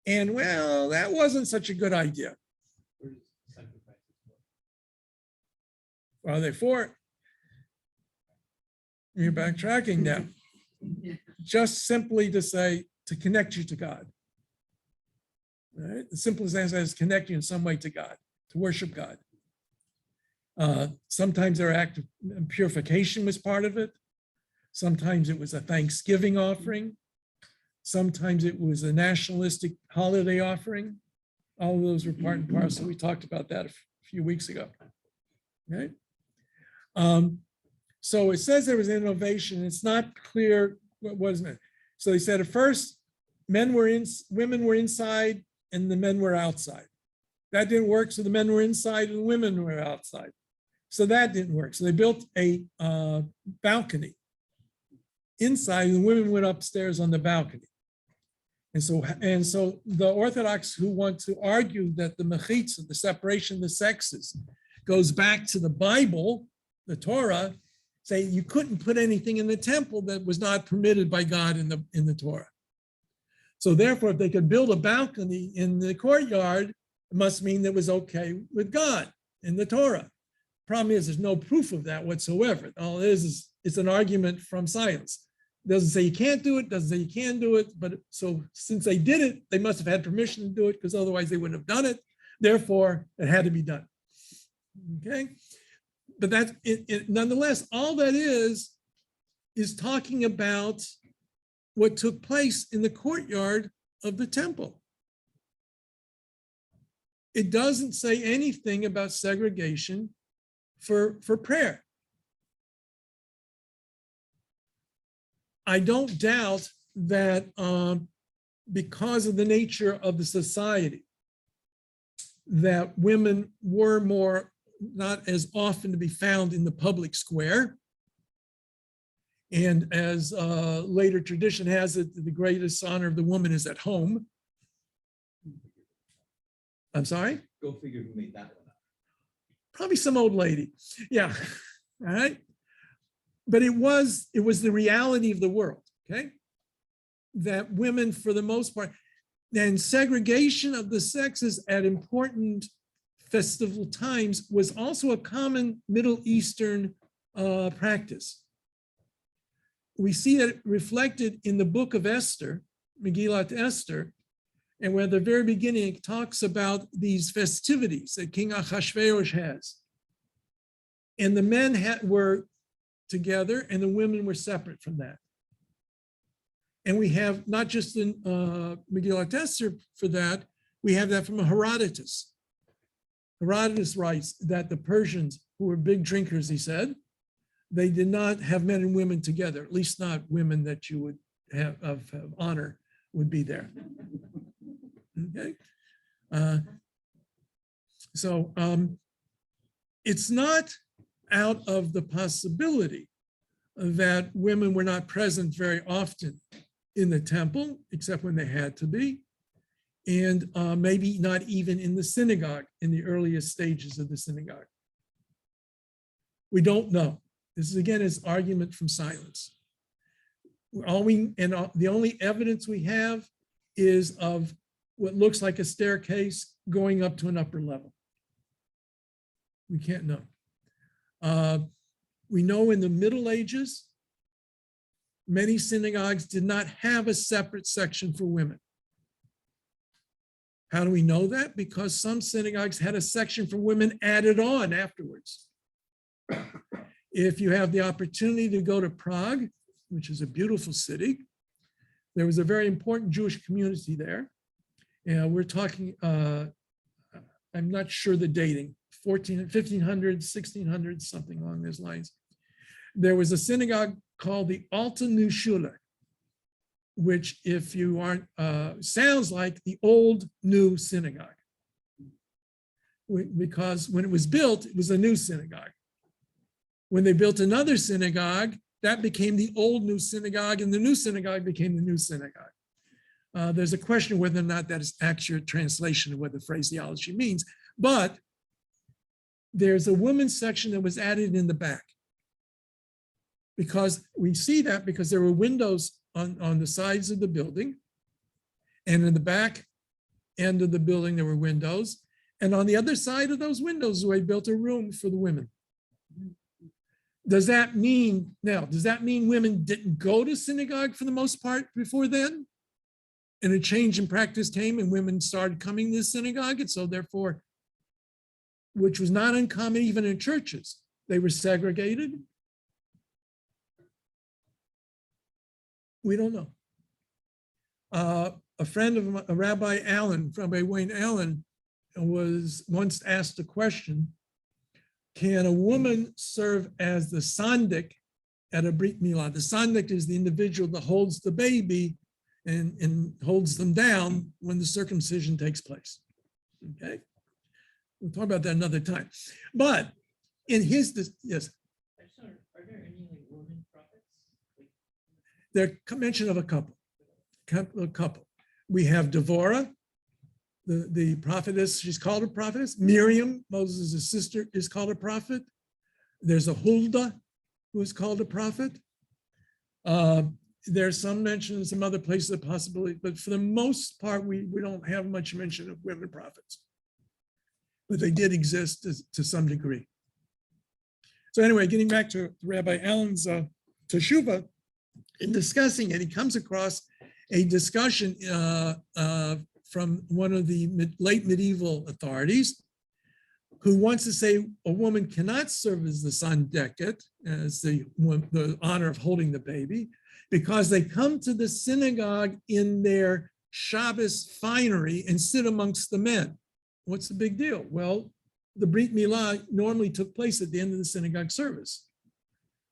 And well, that wasn't such a good idea. Where does sacrifices go? Well, therefore, you're backtracking now. Just simply to say, to connect you to God. Right? The simplest answer is connect you in some way to God, to worship God. Sometimes their act of purification was part of it. Sometimes it was a Thanksgiving offering. Sometimes it was a nationalistic holiday offering. All of those were part and parcel. We talked about that a few weeks ago. Right? So it says there was innovation. It's not clear what was meant. So they said at first, women were inside and the men were outside. That didn't work, so the men were inside and the women were outside. So that didn't work. So they built a balcony inside and the women went upstairs on the balcony. And so the Orthodox who want to argue that the mechitza, the separation of the sexes, goes back to the Bible, the Torah, say you couldn't put anything in the temple that was not permitted by God in the Torah. So therefore, if they could build a balcony in the courtyard, it must mean that it was okay with God in the Torah. Problem is, there's no proof of that whatsoever. All it is it's an argument from science. It doesn't say you can't do it, doesn't say you can do it, but so since they did it, they must have had permission to do it because otherwise they wouldn't have done it. Therefore, it had to be done. Okay? But that's nonetheless, all that is talking about what took place in the courtyard of the temple. It doesn't say anything about segregation for prayer. I don't doubt that because of the nature of the society, that women were not as often to be found in the public square. And as later tradition has it, the greatest honor of the woman is at home. I'm sorry? Go figure who made that one up. Probably some old lady. Yeah. All right. But it was the reality of the world, okay? That women, for the most part, and segregation of the sexes at important festival times was also a common Middle Eastern practice. We see that reflected in the book of Esther, Megillat Esther, and where at the very beginning it talks about these festivities that King Ahasuerus has. And the men were together and the women were separate from that. And we have not just in Megillat Esther for that, we have that from Herodotus. Herodotus writes that the Persians, who were big drinkers, he said, they did not have men and women together, at least not women that you would have of honor would be there. Okay. So it's not out of the possibility that women were not present very often in the temple, except when they had to be, and maybe not even in the synagogue in the earliest stages of the synagogue. We don't know. This is again his argument from silence. The only evidence we have is of what looks like a staircase going up to an upper level. We can't know. We know in the Middle Ages, many synagogues did not have a separate section for women. How do we know that? Because some synagogues had a section for women added on afterwards. If you have the opportunity to go to Prague, which is a beautiful city, there was a very important Jewish community there. And we're talking, I'm not sure the dating, 1500, 1600, something along those lines. There was a synagogue called the Alta New Schule, which if you aren't, sounds like the old new synagogue. Because when it was built, it was a new synagogue. When they built another synagogue, that became the old new synagogue, and the new synagogue became the new synagogue. There's a question whether or not that is accurate translation of what the phraseology means, but there's a women's section that was added in the back. Because we see that because there were windows on the sides of the building, and in the back end of the building, there were windows. And on the other side of those windows, we built a room for the women. Does that mean women didn't go to synagogue for the most part before then? And a change in practice came and women started coming to the synagogue. And so therefore, which was not uncommon even in churches, they were segregated. We don't know. A friend of Rabbi Allen, Rabbi Wayne Allen, was once asked a question: can a woman serve as the sandik at a brit milah? The sandik is the individual that holds the baby and holds them down when the circumcision takes place. Okay, we'll talk about that another time. But in his, yes. Are there any like women prophets? There mention of a couple. We have Devorah, the prophetess, she's called a prophetess. Miriam, Moses' sister, is called a prophet. There's a Huldah who is called a prophet. There's some mention in some other places of possibility, but for the most part, we don't have much mention of women prophets. But they did exist to some degree. So anyway, getting back to Rabbi Allen's teshuvah, in discussing it, he comes across a discussion from one of the late medieval authorities who wants to say a woman cannot serve as the sandeket, as the honor of holding the baby, because they come to the synagogue in their Shabbos finery and sit amongst the men. What's the big deal? Well, the Brit Milah normally took place at the end of the synagogue service,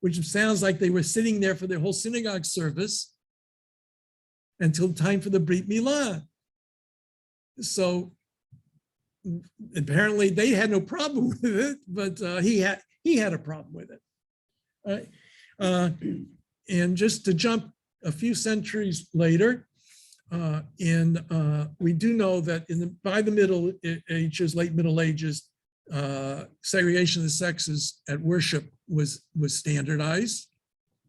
which sounds like they were sitting there for their whole synagogue service until time for the Brit Milah. So apparently they had no problem with it, but he had a problem with it. And just to jump a few centuries later, we do know that by the Middle Ages, late Middle Ages, segregation of the sexes at worship was standardized.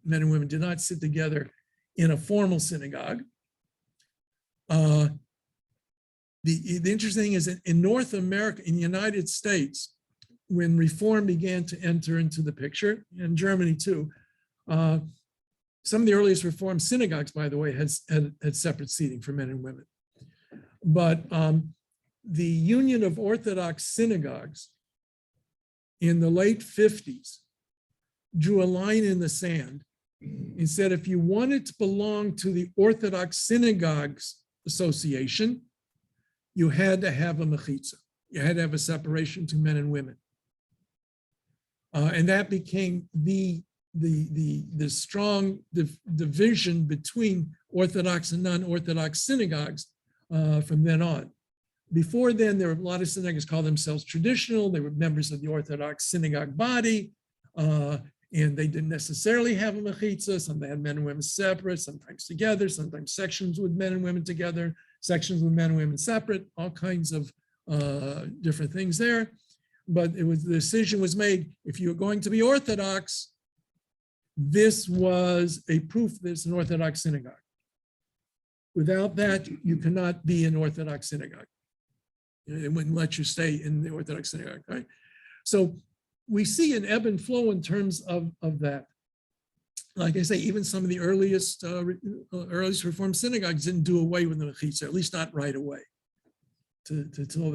Men and women did not sit together in a formal synagogue. The interesting thing is that in North America, in the United States, when reform began to enter into the picture, and Germany too, some of the earliest reform synagogues, by the way, had separate seating for men and women. But the Union of Orthodox Synagogues in the late 50s drew a line in the sand and said, if you wanted to belong to the Orthodox Synagogues Association, you had to have a mechitza. You had to have a separation to men and women. And that became the strong division between Orthodox and non-Orthodox synagogues from then on. Before then, there were a lot of synagogues called themselves traditional. They were members of the Orthodox synagogue body, and they didn't necessarily have a mechitza. Some they had men and women separate, sometimes together, sometimes sections with men and women together, sections with men and women separate, all kinds of different things there. But the decision was made, if you're going to be Orthodox, this was a proof that it's an Orthodox synagogue. Without that, you cannot be an Orthodox synagogue. It wouldn't let you stay in the Orthodox synagogue, right? So we see an ebb and flow in terms of that. Like I say, even some of the earliest Reformed synagogues didn't do away with the mechitza, at least not right away, until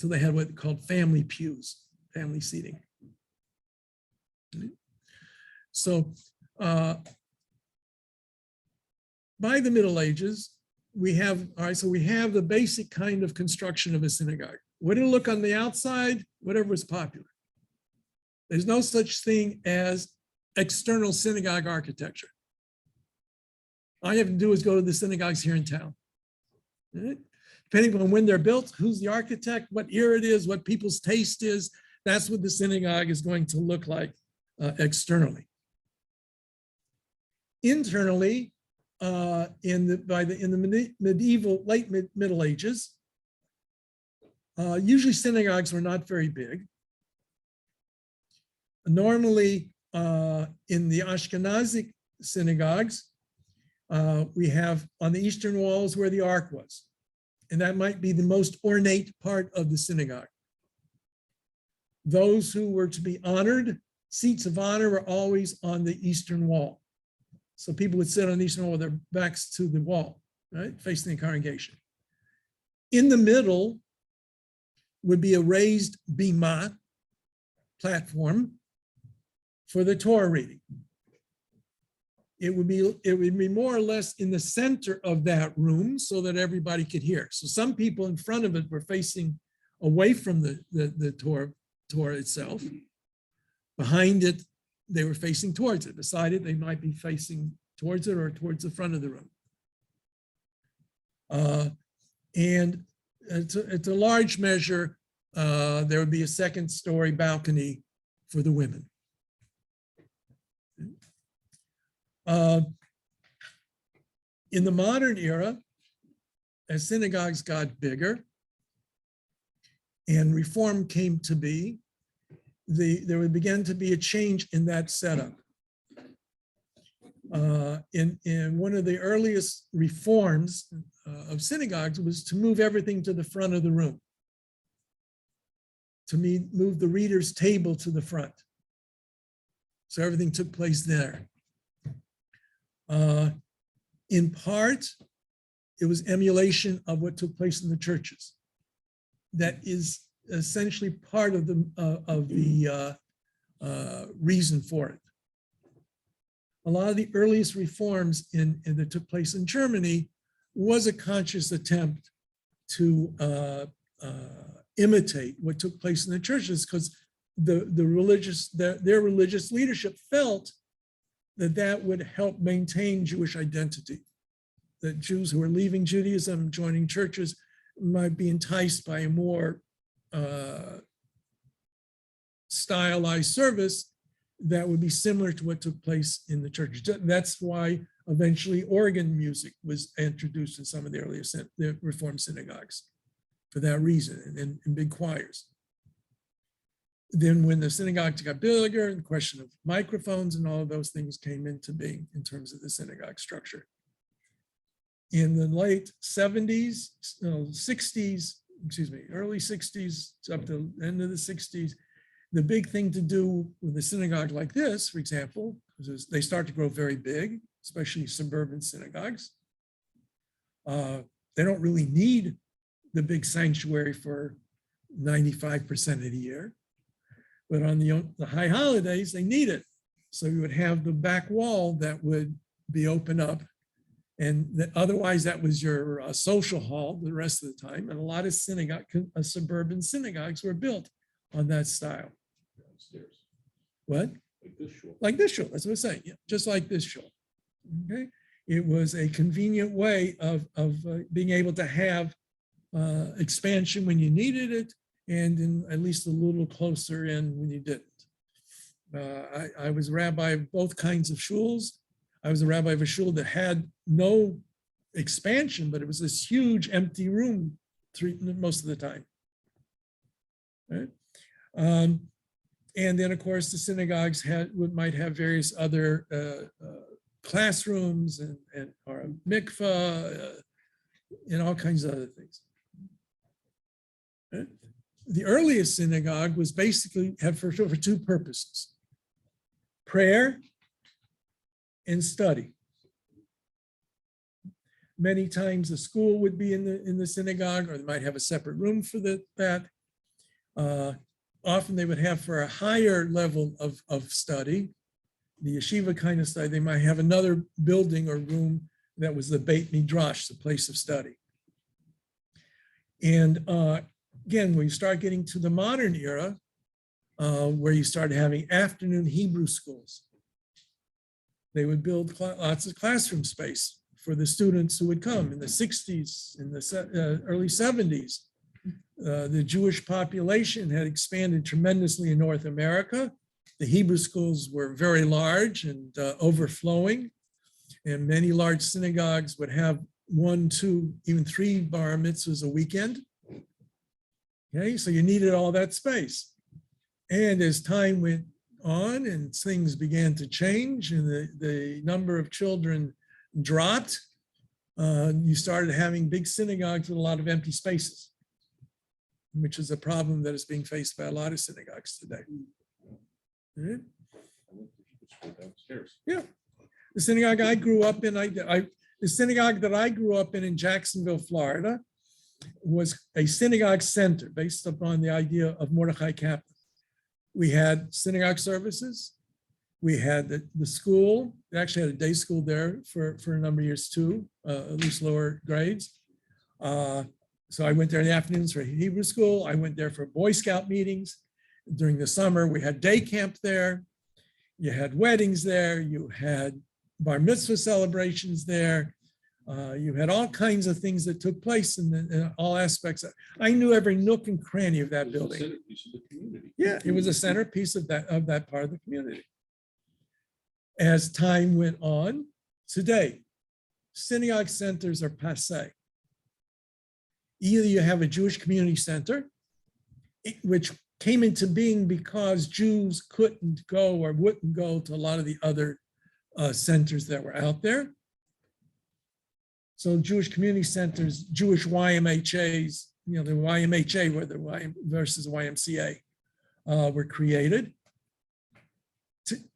they had what they called family pews, family seating. So by the Middle Ages, we have the basic kind of construction of a synagogue. What did it look on the outside? Whatever was popular. There's no such thing as external synagogue architecture. All you have to do is go to the synagogues here in town. Right? Depending on when they're built, who's the architect, what year it is, what people's taste is, that's what the synagogue is going to look like externally. Internally, in the medieval, late Middle Ages, usually synagogues were not very big. Normally, in the Ashkenazic synagogues, we have on the eastern walls where the ark was. And that might be the most ornate part of the synagogue. Those who were to be honored, seats of honor were always on the eastern wall. So people would sit on the eastern wall with their backs to the wall, right, facing the congregation. In the middle would be a raised bima, platform, for the Torah reading. It would be more or less in the center of that room so that everybody could hear. So some people in front of it were facing away from the Torah itself. Behind it, they were facing towards it. Beside it, they might be facing towards it or towards the front of the room. And it's a large measure, there would be a second-story balcony for the women. In the modern era, as synagogues got bigger and reform came to be, there would begin to be a change in that setup. In one of the earliest reforms of synagogues was to move everything to the front of the room, to move the reader's table to the front. So everything took place there. In part, it was emulation of what took place in the churches. That is essentially part of the reason for it. A lot of the earliest reforms that took place in Germany was a conscious attempt to imitate what took place in the churches, because their religious leadership felt that would help maintain Jewish identity. That Jews who are leaving Judaism, joining churches, might be enticed by a more stylized service that would be similar to what took place in the churches. That's why eventually organ music was introduced in some of the earliest Reformed synagogues, for that reason, and big choirs. Then when the synagogues got bigger, the question of microphones and all of those things came into being in terms of the synagogue structure. In the late 70s, 60s, early 60s up to the end of the 60s, the big thing to do with a synagogue like this, for example, is they start to grow very big, especially suburban synagogues. They don't really need the big sanctuary for 95% of the year. But on the high holidays, they need it. So you would have the back wall that would be open up. And otherwise that was your social hall the rest of the time. And a lot of suburban synagogues were built on that style. Downstairs, What? like this shul. Like this shul, that's what I'm saying, yeah, just like this shul. Okay, it was a convenient way of being able to have expansion when you needed it, and in at least a little closer in when you didn't. I was a rabbi of both kinds of shuls. I was a rabbi of a shul that had no expansion, but it was this huge empty room most of the time. Right? And then, of course, the synagogues might have various other classrooms and or a mikvah and all kinds of other things. Right? The earliest synagogue was basically had for two purposes: prayer and study. Many times the school would be in the synagogue, or they might have a separate room for that. Often they would have, for a higher level of study, the yeshiva kind of study, they might have another building or room that was the Beit Midrash, the place of study. And again, when you start getting to the modern era, where you start having afternoon Hebrew schools, they would build lots of classroom space for the students who would come in the 60s, in the early 70s. The Jewish population had expanded tremendously in North America. The Hebrew schools were very large and overflowing, and many large synagogues would have 1, 2, even 3 bar mitzvahs a weekend. Okay, so you needed all that space. And as time went on and things began to change and the number of children dropped, you started having big synagogues with a lot of empty spaces, which is a problem that is being faced by a lot of synagogues today. Right? Downstairs. Yeah. The synagogue I grew up in, the synagogue that I grew up in Jacksonville, Florida, was a synagogue center based upon the idea of Mordechai Kaplan. We had synagogue services. We had the school. We actually had a day school there for a number of years too, at least lower grades. So I went there in the afternoons for Hebrew school. I went there for Boy Scout meetings. During the summer, we had day camp there. You had weddings there. You had bar mitzvah celebrations there. You had all kinds of things that took place in all aspects. I knew every nook and cranny of that It was building. the centerpiece of the community. Yeah, it was a centerpiece of that part of the community. As time went on, today, synagogue centers are passé. Either you have a Jewish community center, which came into being because Jews couldn't go or wouldn't go to a lot of the other centers that were out there. So Jewish community centers, Jewish YMHAs, the YMHA versus YMCA were created.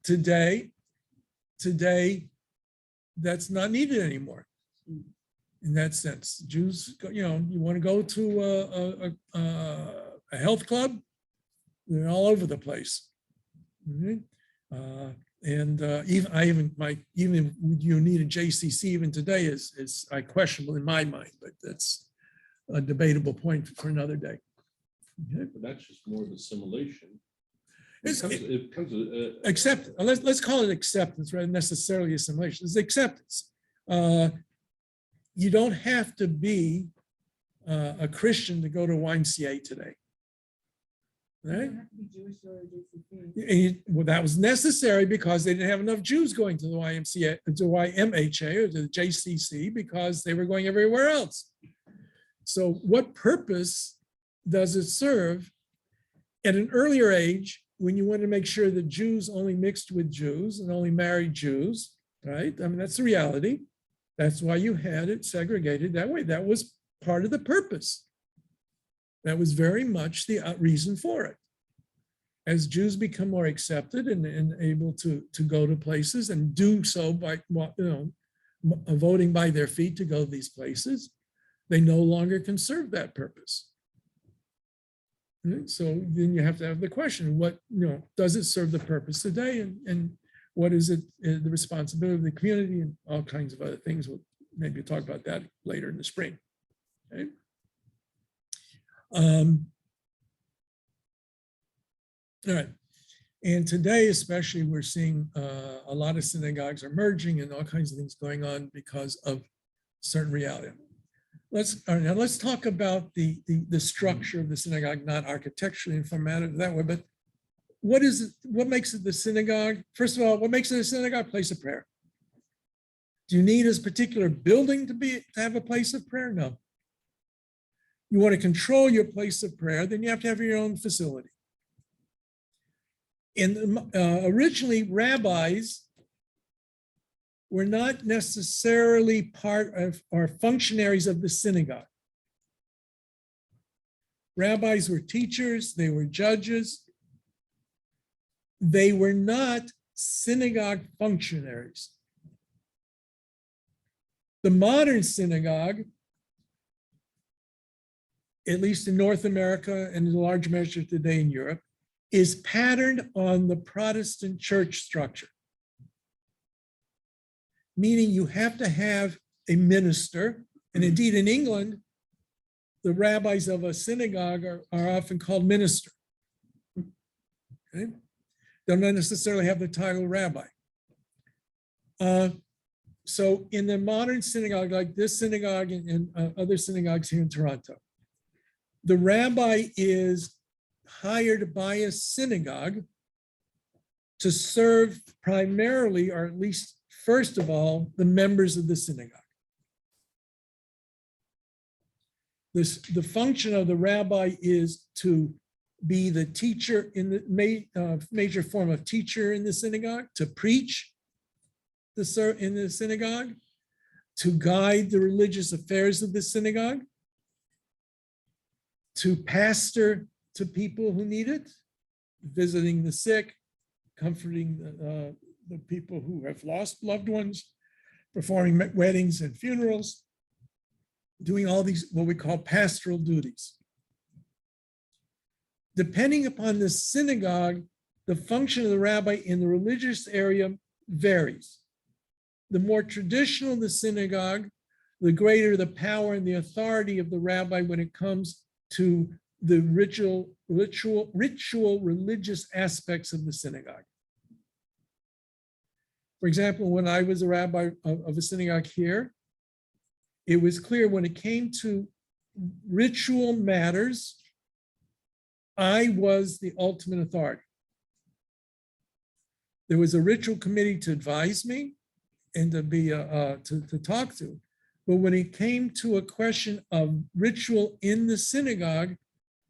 Today, that's not needed anymore. In that sense, Jews, you want to go to a health club, they're all over the place. And even would you need a JCC even today is questionable in my mind, but that's a debatable point for another day. Okay. But that's just more of assimilation. It's- It comes. Accept, let's call it acceptance rather than necessarily assimilation. It's acceptance. You don't have to be a Christian to go to YMCA today. You Right? don't have to be Jewish or JCC. Well, that was necessary because they didn't have enough Jews going to the YMCA, to YMHA or to the JCC because they were going everywhere else. So what purpose does it serve at an earlier age when you want to make sure that Jews only mixed with Jews and only married Jews, right? I mean, that's the reality. That's why you had it segregated that way. That was part of the purpose. That was very much the reason for it. As Jews become more accepted and able to go to places and do so by voting by their feet to go to these places, they no longer can serve that purpose. So then you have to have the question, what, does it serve the purpose today? And What is it, the responsibility of the community and all kinds of other things. We'll maybe talk about that later in the spring. Okay. All right. And today, especially, we're seeing a lot of synagogues are merging and all kinds of things going on because of certain reality. Now let's talk about the structure of the synagogue, not architecturally and formatted that way, but what is it? What makes it the synagogue? First of all, what makes it a synagogue? Place of prayer. Do you need a particular building to have a place of prayer? No. You want to control your place of prayer, then you have to have your own facility. And originally, rabbis were not necessarily part of or functionaries of the synagogue. Rabbis were teachers, they were judges. They were not synagogue functionaries. The modern synagogue, at least in North America and in large measure today in Europe, is patterned on the Protestant church structure. Meaning you have to have a minister, and indeed in England, the rabbis of a synagogue are often called minister. Okay? Don't necessarily have the title rabbi. So in the modern synagogue, like this synagogue and other synagogues here in Toronto, the rabbi is hired by a synagogue to serve primarily, or at least first of all, the members of the synagogue. The function of the rabbi is to be the teacher in the major form of teacher in the synagogue, to preach in the synagogue, to guide the religious affairs of the synagogue, to pastor to people who need it, visiting the sick, comforting the people who have lost loved ones, performing weddings and funerals, doing all these what we call pastoral duties. Depending upon the synagogue, the function of the rabbi in the religious area varies. The more traditional the synagogue, the greater the power and the authority of the rabbi when it comes to the ritual religious aspects of the synagogue. For example, when I was a rabbi of a synagogue here, it was clear when it came to ritual matters, I was the ultimate authority. There was a ritual committee to advise me and to be to talk to. But when it came to a question of ritual in the synagogue,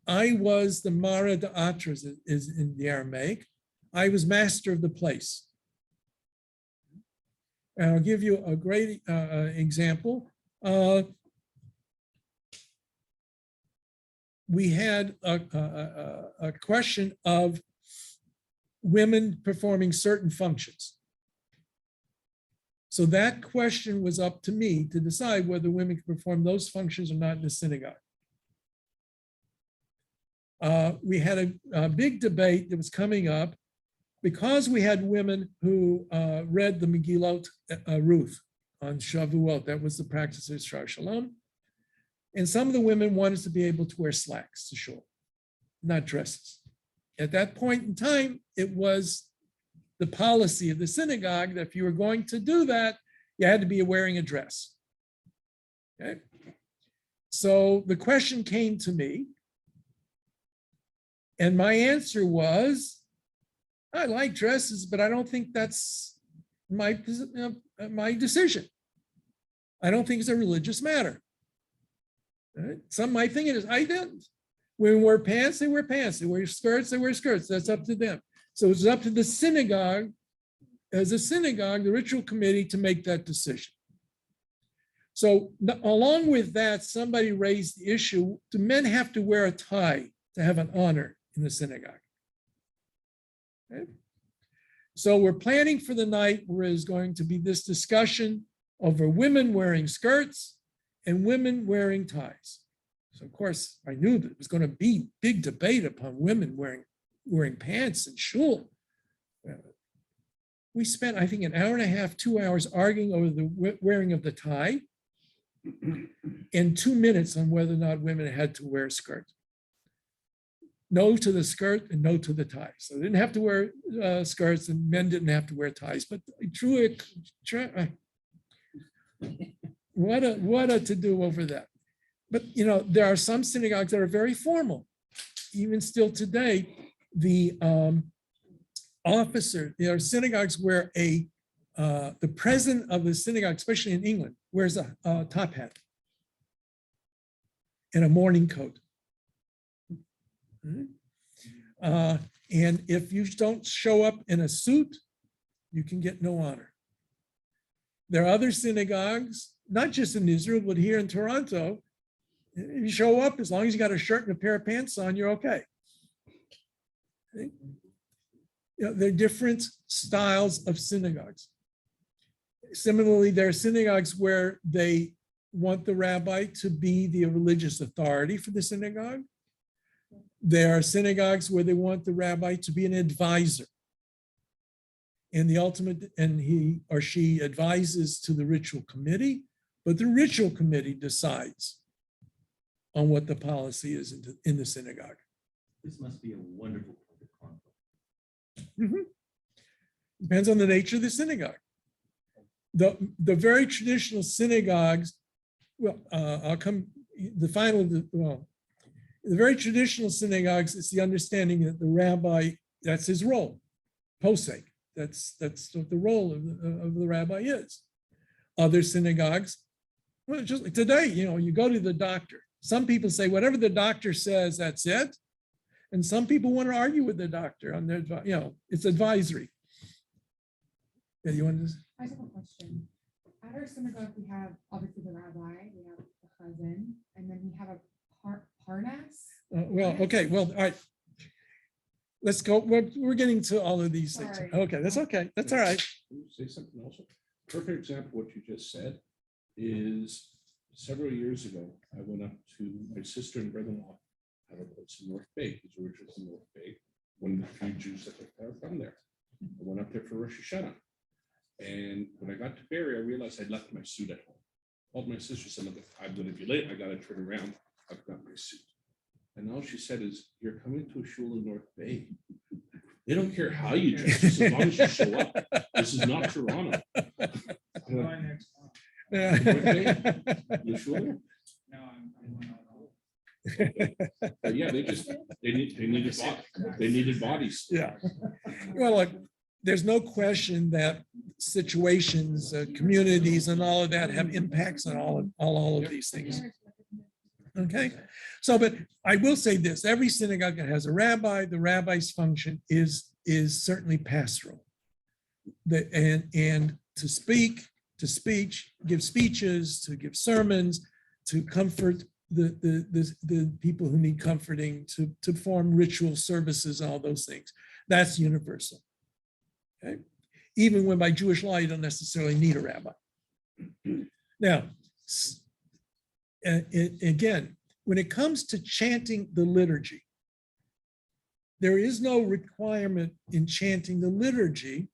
I was the Mara D'Atra, is in the Aramaic. I was master of the place. And I'll give you a great example. We had a question of women performing certain functions. So that question was up to me to decide whether women could perform those functions or not in the synagogue. We had a big debate that was coming up because we had women who read the Megillot Ruth on Shavuot. That was the practice of Shar Shalom. And some of the women wanted to be able to wear slacks to shul, not dresses. At that point in time, it was the policy of the synagogue that if you were going to do that, you had to be wearing a dress. Okay. So the question came to me, and my answer was, I like dresses, but I don't think that's my decision. I don't think it's a religious matter. Right? Some might think it is. I didn't. Women wear pants, they wear pants. They wear skirts, they wear skirts. That's up to them. So it's up to the synagogue, as a synagogue, the ritual committee, to make that decision. So along with that, somebody raised the issue, do men have to wear a tie to have an honor in the synagogue? Okay. So we're planning for the night where there's going to be this discussion over women wearing skirts and women wearing ties. So of course, I knew that it was going to be big debate upon women wearing pants in shul. We spent, I think, an hour and a half, 2 hours arguing over the wearing of the tie and 2 minutes on whether or not women had to wear a skirt. No to the skirt and no to the tie. So they didn't have to wear skirts and men didn't have to wear ties, but what a to do over that. But, you know, there are some synagogues that are very formal. Even still today, the officer, there are synagogues where the president of the synagogue, especially in England, wears a top hat and a morning coat. And if you don't show up in a suit, you can get no honor. There are other synagogues, not just in Israel, but here in Toronto. If you show up, as long as you got a shirt and a pair of pants on, you're okay. You know, there are different styles of synagogues. Similarly, there are synagogues where they want the rabbi to be the religious authority for the synagogue. There are synagogues where they want the rabbi to be an advisor. And the ultimate, and he or she advises to the ritual committee, but the ritual committee decides on what the policy is in the synagogue. This must be a wonderful public conflict. Mhm. Depends on the nature of the synagogue. The very traditional synagogues, well, the very traditional synagogues, it's the understanding that the rabbi, that's his role, posek. That's what the role of the rabbi is. Other synagogues, well, just like today, you know, you go to the doctor. Some people say whatever the doctor says, that's it. And some people want to argue with the doctor on their, you know, it's advisory. Yeah, you want to? I just have a question. At our synagogue, we have obviously the rabbi, we have the chazan, and then we have a parnas. Well, okay, well, all right. Let's go. We're getting to all of these things. Sorry. Okay, that's okay. That's all right. Can you say something also? Perfect example of what you just said is several years ago, I went up to my sister and brother-in-law have a place in North Bay. He's originally from North Bay, one of the few Jews that are from there. I went up there for Rosh Hashanah. And when I got to Barrie, I realized I'd left my suit at home. Called my sister, said, look, I'm going to be late. I got to turn around. I've got my suit. And all she said is, you're coming to a shul in North Bay. They don't care how you dress, just as long as you show up. This is not Toronto. I'm like, Yeah. North Bay? You sure? Yeah, they needed bodies. Yeah. Well, look, there's no question that situations, communities, and all of that have impacts on all of these things. Okay, so, but I will say this: every synagogue that has a rabbi, the rabbi's function is certainly pastoral. And to speak, to speech, give speeches, to give sermons, to comfort the people who need comforting, to perform ritual services, all those things. That's universal. Okay, even when by Jewish law you don't necessarily need a rabbi. Now, again, when it comes to chanting the liturgy, there is no requirement in chanting the liturgy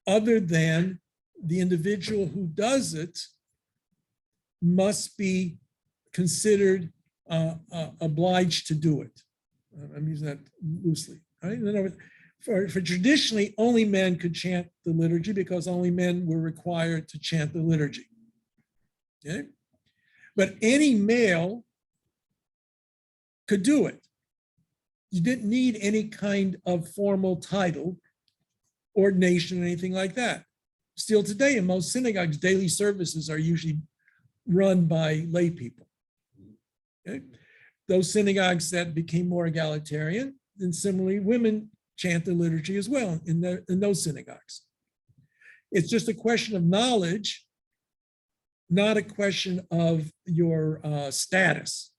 other than the individual who does it must be considered obliged to do it. I'm using that loosely. Right? In other words, for traditionally, only men could chant the liturgy because only men were required to chant the liturgy. Okay? But any male could do it. You didn't need any kind of formal title, ordination, or anything like that. Still today, in most synagogues, daily services are usually run by lay people. Okay? Those synagogues that became more egalitarian, and similarly, women chant the liturgy as well in those synagogues. It's just a question of knowledge, not a question of your status.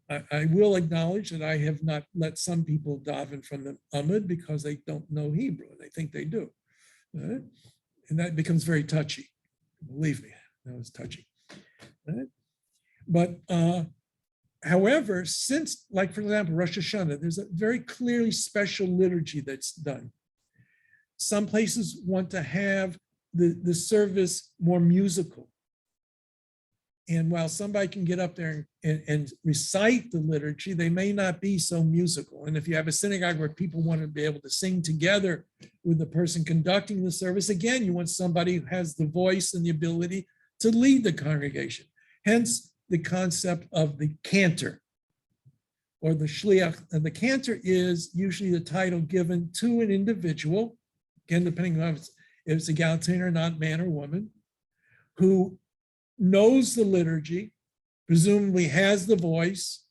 I will acknowledge that I have not let some people daven from the Amud because they don't know Hebrew, and they think they do. Right? And that becomes very touchy. Believe me, that was touchy. Right? But however, since, like for example, Rosh Hashanah, there's a very clearly special liturgy that's done. Some places want to have the service more musical. And while somebody can get up there and recite the liturgy, they may not be so musical. And if you have a synagogue where people want to be able to sing together with the person conducting the service, again, you want somebody who has the voice and the ability to lead the congregation. Hence the concept of the cantor or the shliach. And the cantor is usually the title given to an individual, again, depending on if it's egalitarian or not, man or woman, who knows the liturgy, presumably has the voice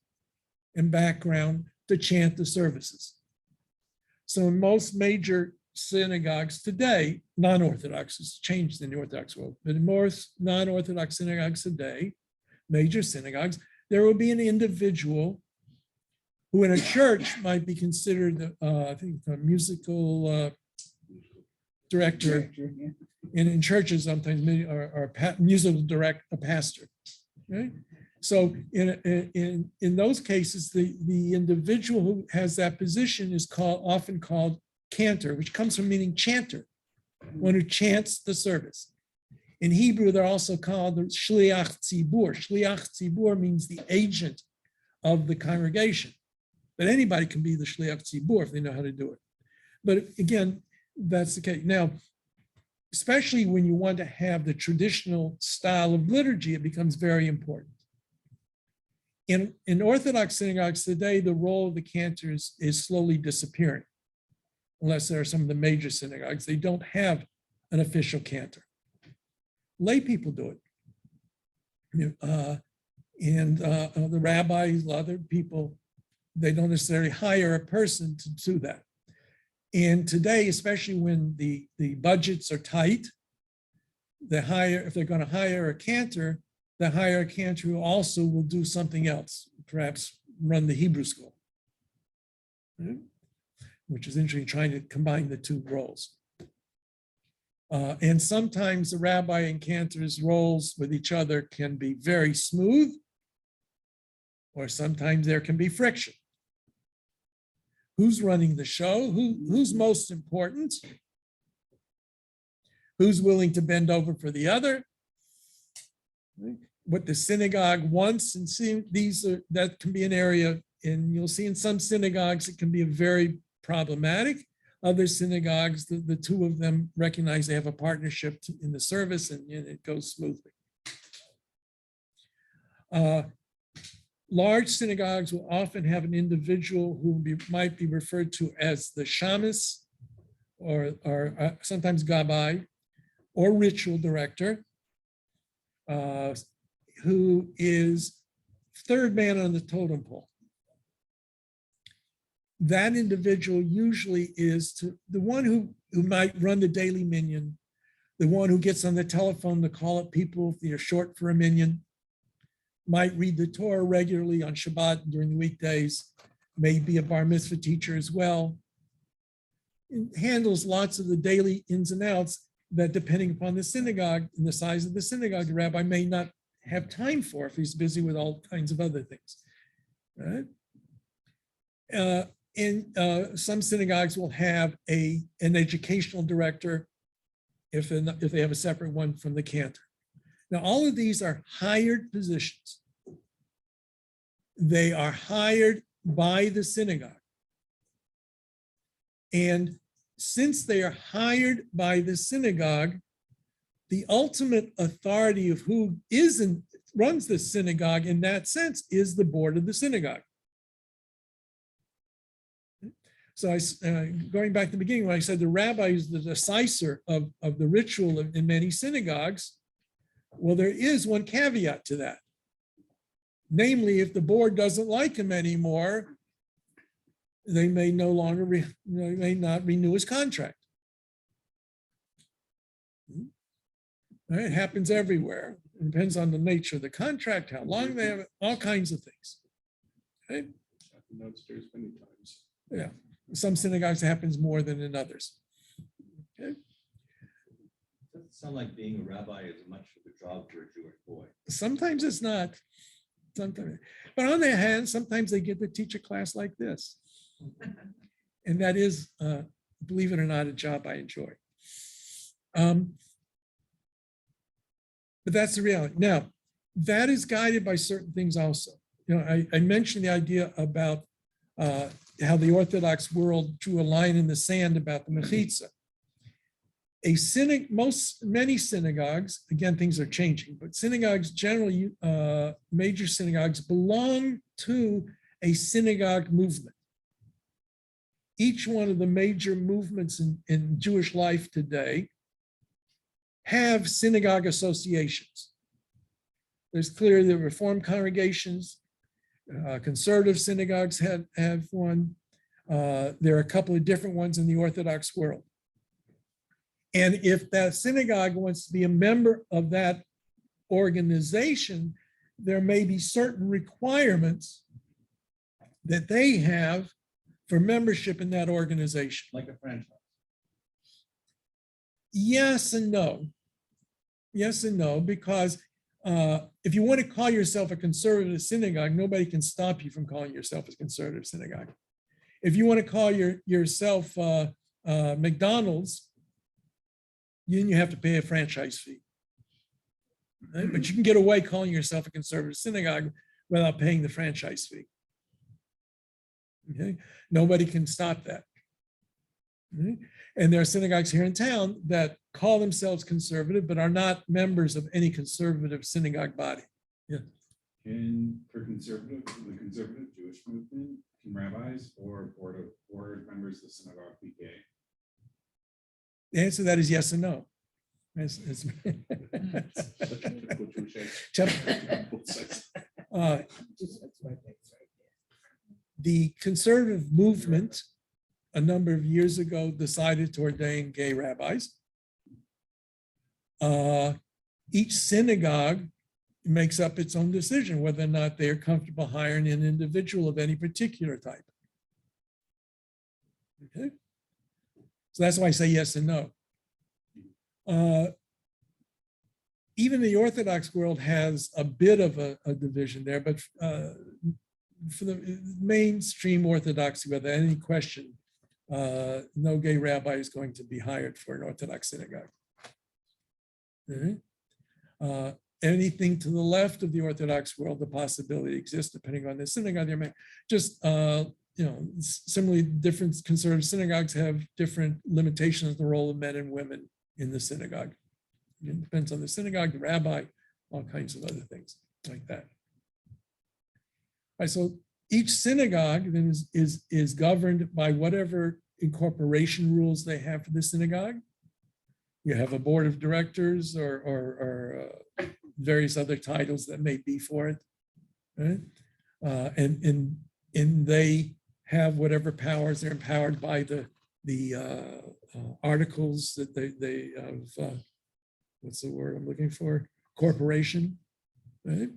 and background to chant the services. So in most major synagogues today, non-Orthodox, it's changed in the Orthodox world, but in most non-Orthodox synagogues today, major synagogues, there will be an individual who in a church might be considered, I think, a musical director. And in churches, sometimes are musical a pastor. Right? So in those cases, the individual who has that position is often called cantor, which comes from meaning chanter, one who chants the service. In Hebrew, they're also called the shliach tzibur. Shliach tzibur means the agent of the congregation. But anybody can be the shliach tzibur if they know how to do it. But again, that's the case. Now, especially when you want to have the traditional style of liturgy, it becomes very important. In Orthodox synagogues today, the role of the cantors is slowly disappearing, unless there are some of the major synagogues. They don't have an official cantor. Lay people do it. The rabbis, other people, they don't necessarily hire a person to do that. And today, especially when the budgets are tight, if they're going to hire a cantor, they hire a cantor who also will do something else, perhaps run the Hebrew school, right? Which is interesting, trying to combine the two roles. And sometimes the rabbi and cantor's roles with each other can be very smooth, or sometimes there can be friction. Who's running the show? Who's most important? Who's willing to bend over for the other? What the synagogue wants, and see, that can be an area, and you'll see in some synagogues it can be very problematic. Other synagogues, the two of them recognize they have a partnership in the service, and it goes smoothly. Large synagogues will often have an individual who might be referred to as the shamus, or sometimes gabbai, or ritual director, who is third man on the totem pole. That individual usually is the one who might run the daily minyan, the one who gets on the telephone to call up people if they're short for a minyan, might read the Torah regularly on Shabbat during the weekdays, may be a bar mitzvah teacher as well. It handles lots of the daily ins and outs that, depending upon the synagogue and the size of the synagogue, the rabbi may not have time for if he's busy with all kinds of other things. Right? Some synagogues will have an educational director if they have a separate one from the cantor. Now, all of these are hired positions. They are hired by the synagogue. And since they are hired by the synagogue, the ultimate authority of who runs the synagogue in that sense is the board of the synagogue. So going back to the beginning, when I said the rabbi is the decisor of the ritual in many synagogues, well, there is one caveat to that. Namely, if the board doesn't like him anymore, they may may not renew his contract. It happens everywhere. It depends on the nature of the contract, how long they have it, all kinds of things. Okay? Downstairs many times. Yeah, some synagogues it happens more than in others. Okay? Doesn't sound like being a rabbi is much of a job for a Jewish boy. Sometimes it's not. Sometimes, but on the other hand, sometimes they get to teach a class like this, and that is believe it or not, a job I enjoy. But that's the reality. Now, that is guided by certain things also. You know, I mentioned the idea about how the Orthodox world drew a line in the sand about the mechitza. Many synagogues, again, things are changing, but synagogues generally, major synagogues belong to a synagogue movement. Each one of the major movements in Jewish life today have synagogue associations. There's clearly the Reformed congregations, conservative synagogues have one. There are a couple of different ones in the Orthodox world. And if that synagogue wants to be a member of that organization, there may be certain requirements that they have for membership in that organization. Like a franchise. Yes and no. Yes and no, because if you want to call yourself a conservative synagogue, nobody can stop you from calling yourself a conservative synagogue. If you want to call yourself McDonald's, then you have to pay a franchise fee. Right? But you can get away calling yourself a conservative synagogue without paying the franchise fee. Okay, nobody can stop that. Okay? And there are synagogues here in town that call themselves conservative, but are not members of any conservative synagogue body. Yeah. And for the conservative Jewish movement, can rabbis or board members of the synagogue be gay? The answer to that is yes and no. The conservative movement a number of years ago decided to ordain gay rabbis. Each synagogue makes up its own decision whether or not they are comfortable hiring an individual of any particular type. Okay, so that's why I say yes and no. Even the Orthodox world has a bit of a division there, but for the mainstream Orthodoxy, without any question, no gay rabbi is going to be hired for an Orthodox synagogue. Anything to the left of the Orthodox world, the possibility exists depending on the synagogue they're making. Just similarly, different conservative synagogues have different limitations on the role of men and women in the synagogue. It depends on the synagogue, the rabbi, all kinds of other things like that. All right, so each synagogue then is governed by whatever incorporation rules they have for the synagogue. You have a board of directors or various other titles that may be for it, right? And they have whatever powers they're empowered by the articles that they have. What's the word I'm looking for? Corporation, right?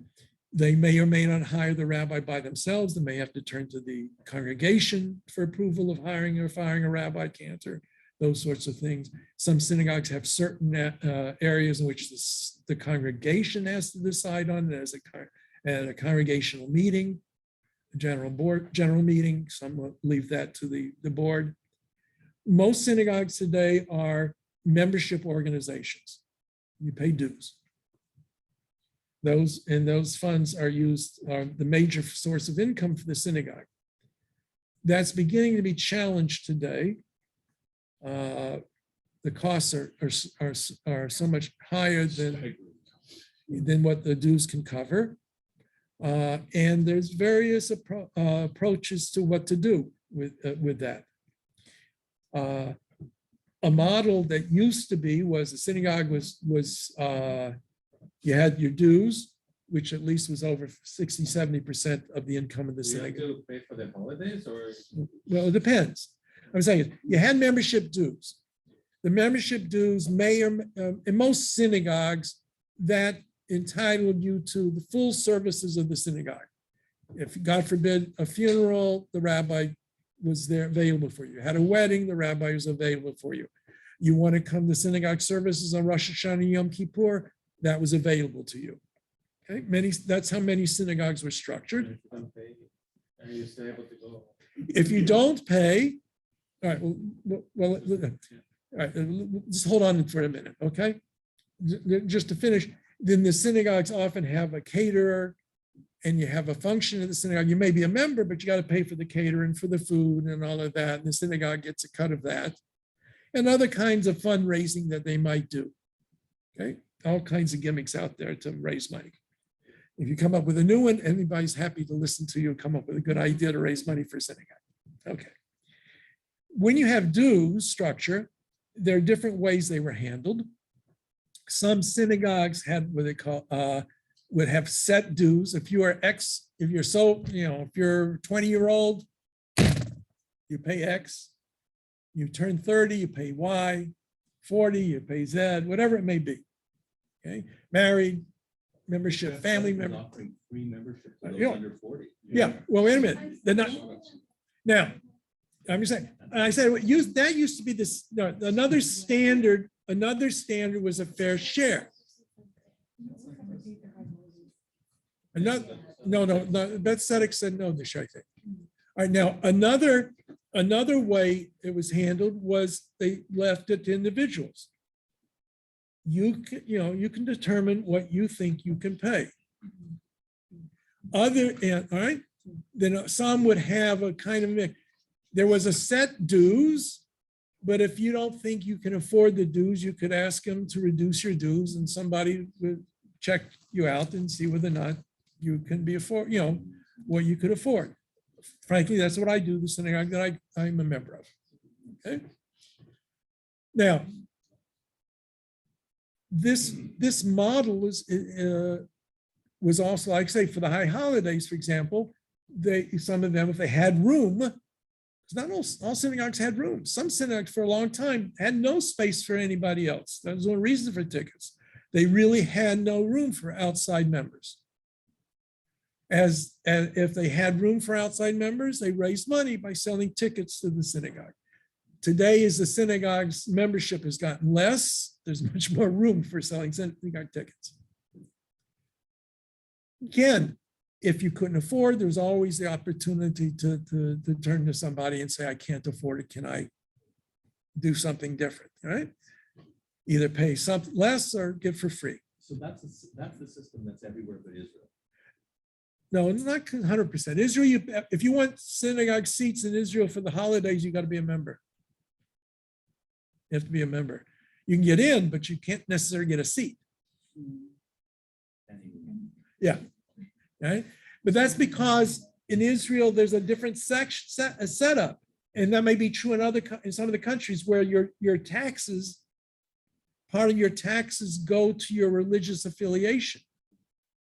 They may or may not hire the rabbi by themselves. They may have to turn to the congregation for approval of hiring or firing a rabbi, cantor, those sorts of things. Some synagogues have certain areas in which the congregation has to decide on it at a congregational meeting, a general meeting. Some will leave that to the board. Most synagogues today are membership organizations. You pay dues. Those funds are the major source of income for the synagogue. That's beginning to be challenged today. The costs are so much higher than what the dues can cover. And there's various approaches to what to do with that. A model that used to be was the synagogue was you had your dues, which at least was over 60-70% of the income of the synagogue. You have to pay for the holidays or? Well, it depends. I'm saying you had membership dues. The membership dues may or in most synagogues that entitled you to the full services of the synagogue. If God forbid a funeral, the rabbi was there available for you. Had a wedding, the rabbi was available for you. You want to come to synagogue services on Rosh Hashanah and Yom Kippur, that was available to you. Okay, that's how many synagogues were structured. If you don't pay, are you still able to go? If you don't pay, All right, all right, just hold on for a minute, okay? Just to finish, then the synagogues often have a caterer and you have a function of the synagogue. You may be a member, but you got to pay for the caterer and for the food and all of that. And the synagogue gets a cut of that. And other kinds of fundraising that they might do. Okay, all kinds of gimmicks out there to raise money. If you come up with a new one, anybody's happy to listen to you and come up with a good idea to raise money for synagogue. Okay. When you have dues structure, there are different ways they were handled. Some synagogues had what they call would have set dues. If you are X, if you're so, if you're 20-year-old, you pay X. You turn 30, you pay Y. 40, you pay Z, whatever it may be. Okay, married, membership, family member. Offering free membership for those Yeah. under 40. Yeah, well, wait a minute. They're not, now, I'm just saying, and I said, that used to be this, no, another standard was a fair share. Another, no, Beth Sedek said no, this I think. All right, now, another way it was handled was they left it to individuals. You can determine what you think you can pay. All right, then some would have a kind of mix. There was a set dues, but if you don't think you can afford the dues, you could ask them to reduce your dues and somebody would check you out and see whether or not you can be what you could afford. Frankly, that's what I do, the synagogue that I'm a member of. Okay. Now, this model was also, like say, for the high holidays, for example, some of them, if they had room, because not all synagogues had room. Some synagogues for a long time had no space for anybody else. That was one reason for tickets. They really had no room for outside members. As if they had room for outside members, they raised money by selling tickets to the synagogue. Today, as the synagogue's membership has gotten less, there's much more room for selling synagogue tickets. Again, if you couldn't afford, there's always the opportunity to turn to somebody and say, I can't afford it. Can I do something different? Right? Either pay something less or give for free. So that's the system that's everywhere but Israel. No, not 100%. Israel, if you want synagogue seats in Israel for the holidays, you got to be a member. You have to be a member. You can get in, but you can't necessarily get a seat. Yeah, right. But that's because in Israel, there's a different setup. And that may be true in some of the countries where your taxes, part of your taxes go to your religious affiliation,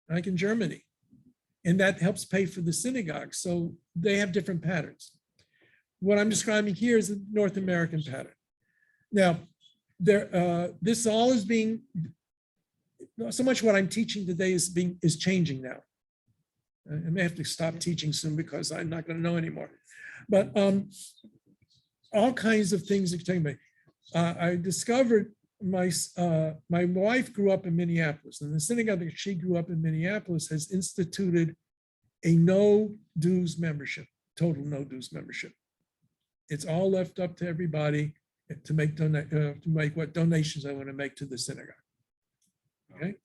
like in Germany. And that helps pay for the synagogue. So they have different patterns. What I'm describing here is a North American pattern. Now, this all is being, so much what I'm teaching today is changing now. I may have to stop teaching soon because I'm not going to know anymore. But all kinds of things are taking place. I discovered my wife grew up in Minneapolis, and the synagogue that she grew up in Minneapolis has instituted a no dues membership, total no dues membership. It's all left up to everybody to make what donations I want to make to the synagogue. Okay,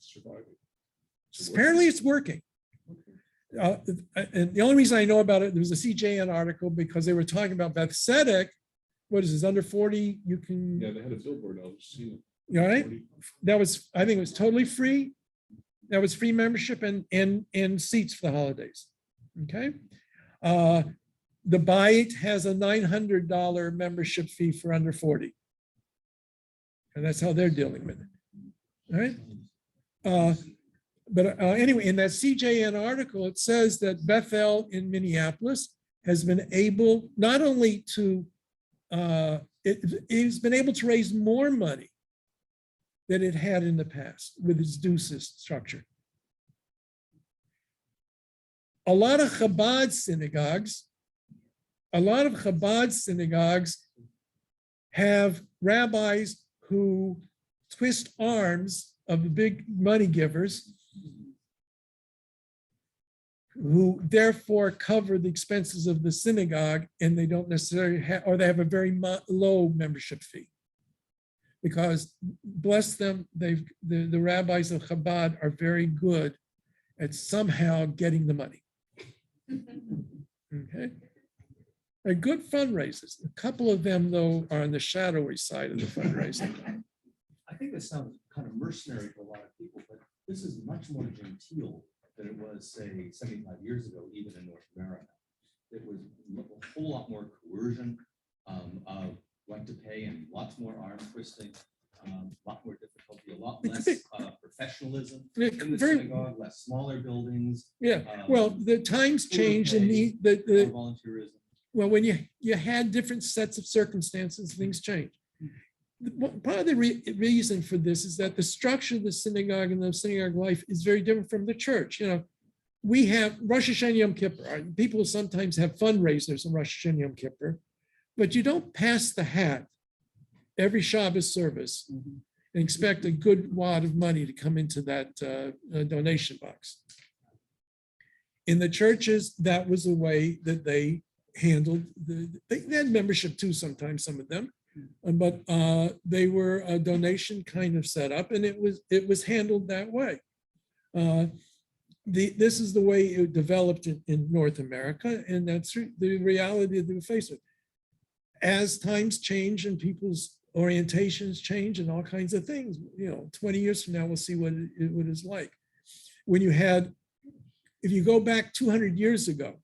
apparently it's working. And the only reason I know about it, there was a CJN article because they were talking about Beth Sedek. What is this, under 40? You can. Yeah, they had a billboard. I was seeing it. All right. That was, I think it was totally free. That was free membership and seats for the holidays. Okay. The Bite has a $900 membership fee for under 40. And that's how they're dealing with it. All right. But anyway, in that CJN article, it says that Bethel in Minneapolis has been able not only to, it's been able to raise more money than it had in the past with its due structure. A lot of Chabad synagogues have rabbis who twist arms of the big money givers who therefore cover the expenses of the synagogue, and they don't necessarily have, or they have a very low membership fee. Because bless them, the rabbis of Chabad are very good at somehow getting the money. Okay. They're good fundraisers. A couple of them, though, are on the shadowy side of the fundraising. I think this sounds kind of mercenary to a lot of people, but this is much more genteel than it was, say, 75 years ago, even in North America. It was a whole lot more coercion of what to pay and lots more arm twisting, a lot more difficulty, a lot less professionalism in the synagogue, less smaller buildings. Yeah, well, the times change and more volunteerism. well, when you had different sets of circumstances, things change. Part of the reason for this is that the structure of the synagogue and the synagogue life is very different from the church. You know, we have Rosh Hashanah Yom Kippur. People sometimes have fundraisers on Rosh Hashanah Yom Kippur, but you don't pass the hat every Shabbos service and expect a good wad of money to come into that donation box. In the churches, that was the way that they handled they had membership too sometimes, some of them, but they were a donation kind of setup, and it was handled that way. This is the way it developed in North America, and that's the reality that we face with. As times change and people's orientations change and all kinds of things, 20 years from now, we'll see what it is like. When you had, if you go back 200 years ago,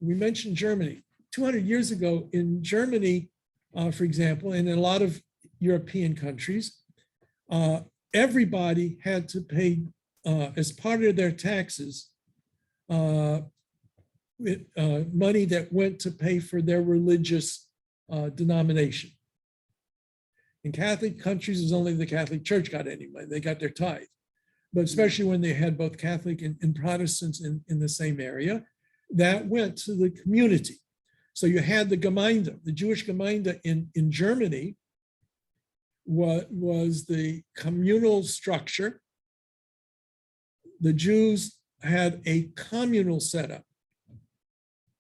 we mentioned Germany. 200 years ago in Germany, for example, and in a lot of European countries, everybody had to pay as part of their taxes money that went to pay for their religious denomination. In Catholic countries, it was only the Catholic Church got any money. They got their tithe. But especially when they had both Catholic and Protestants in the same area, that went to the community. So you had the Gemeinde, the Jewish Gemeinde in Germany was the communal structure. The Jews had a communal setup.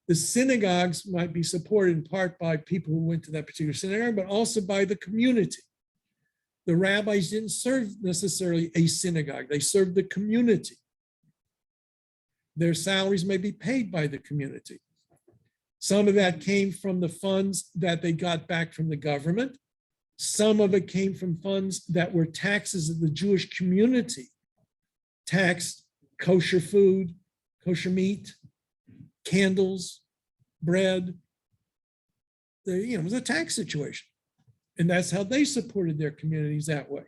The synagogues might be supported in part by people who went to that particular synagogue, but also by the community. The rabbis didn't serve necessarily a synagogue, they served the community. Their salaries may be paid by the community. Some of that came from the funds that they got back from the government. Some of it came from funds that were taxes of the Jewish community, taxed kosher food, kosher meat, candles, bread. It was a tax situation. And that's how they supported their communities that way.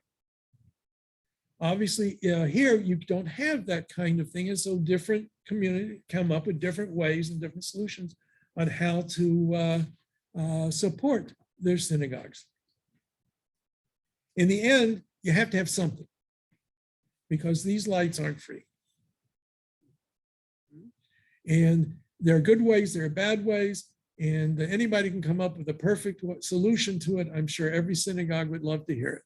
Obviously, here you don't have that kind of thing. And so different communities come up with different ways and different solutions on how to support their synagogues. In the end, you have to have something because these lights aren't free. And there are good ways, there are bad ways, and anybody can come up with a perfect solution to it. I'm sure every synagogue would love to hear it.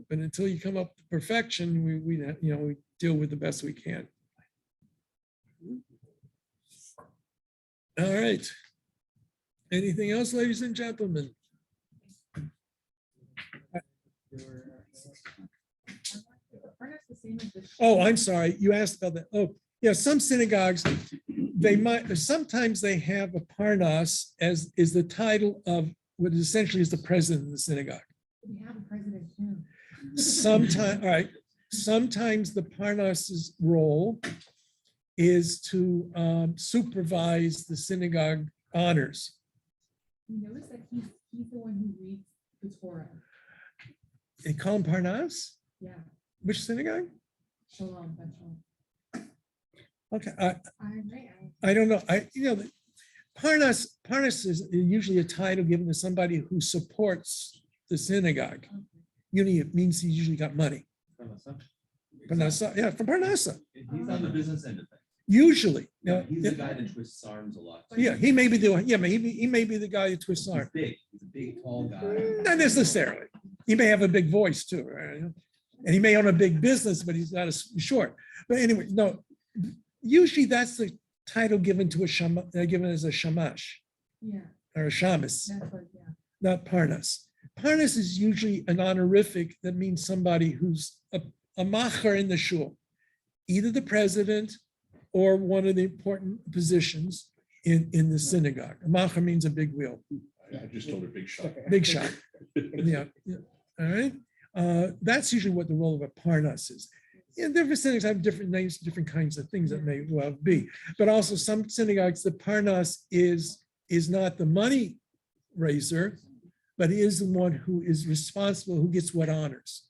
But until you come up with perfection, we deal with the best we can. All right. Anything else, ladies and gentlemen? Oh, I'm sorry. You asked about that. Oh, yeah. Some synagogues, sometimes they have a parnas as is the title of what essentially is the president of the synagogue. We have a president soon. Sometimes, all right. Sometimes the parnas's role is to supervise the synagogue honors. You notice that he's the one who reads the Torah. They call him Parnas? Yeah. Which synagogue? Shalom. That's Shalom. Okay, I I don't know. Parnas is usually a title given to somebody who supports the synagogue. Usually it means he usually got money. Parnasa, yeah, from Parnasa. He's on the business end of things. Usually. He's the guy that twists arms a lot. Yeah, he may be the he may be the guy who twists arm. He's a big, tall guy. Not necessarily. He may have a big voice too, right? And he may own a big business, but he's not as short. But anyway, no, usually that's the title given to a given as a shamash Yeah, or a shamus, that's what, yeah. not parnas. Parnas is usually an honorific that means somebody who's a macher in the shul, either the president or one of the important positions in the synagogue. A macher means a big wheel, I just told her big shot. big shot. Yeah, yeah. All right. That's usually what the role of a parnas is. Yeah, different synagogues have different names, different kinds of things that may well be. But also some synagogues, the parnas is not the money raiser, but he is the one who is responsible, who gets what honors.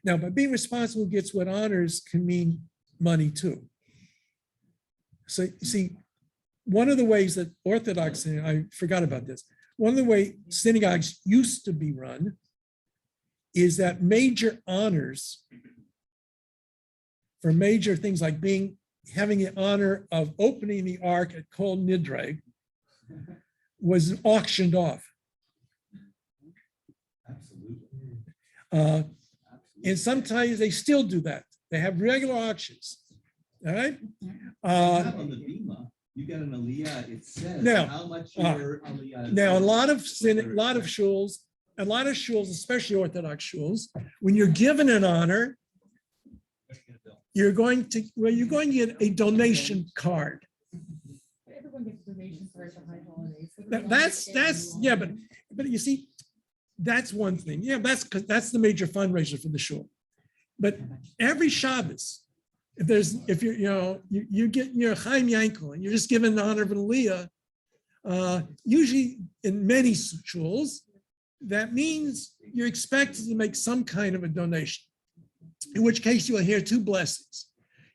Now, by being responsible, who gets what honors can mean money too. So you see, one of the ways that Orthodox, I forgot about this, one of the way synagogues used to be run is that major honors for major things like having the honor of opening the ark at Kol Nidre was auctioned off. Absolutely. And sometimes they still do that. They have regular auctions. All right. Not on the Bima, you get an aliyah, it says Now, how much your aliyah. is Now, a worth, lot of what they're shuls, especially Orthodox shuls, when you're given an honor, you're going to get a donation card. Everyone gets donations for the high holidays. Yeah, but you see, that's one thing. Yeah, because that's the major fundraiser for the shul. But every Shabbos, if you're getting your Chaim Yankel and you're just given the honor of an aliyah, usually in many shuls, that means you're expected to make some kind of a donation. In which case you will hear two blessings.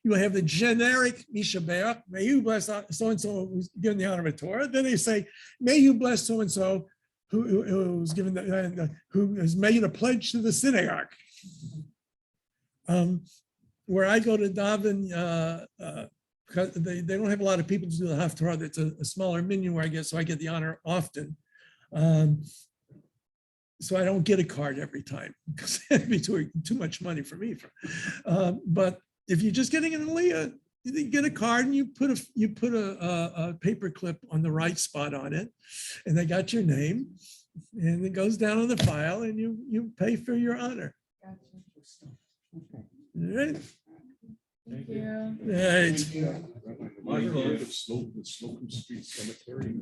You will have the generic Mishabeach, may you bless so-and-so who's given the honor of a Torah. Then they say, may you bless so-and-so who's given who has made a pledge to the synagogue. Where I go to daven, because they don't have a lot of people to do the Haftarah. It's a smaller minyan where I get, so I get the honor often. So I don't get a card every time because it'd be too much money for me. But if you're just getting an aliyah, you get a card and you put a paper clip on the right spot on it, and they got your name, and it goes down on the file, and you pay for your honor. All right. Thank you. All right. The Slocum Street Cemetery.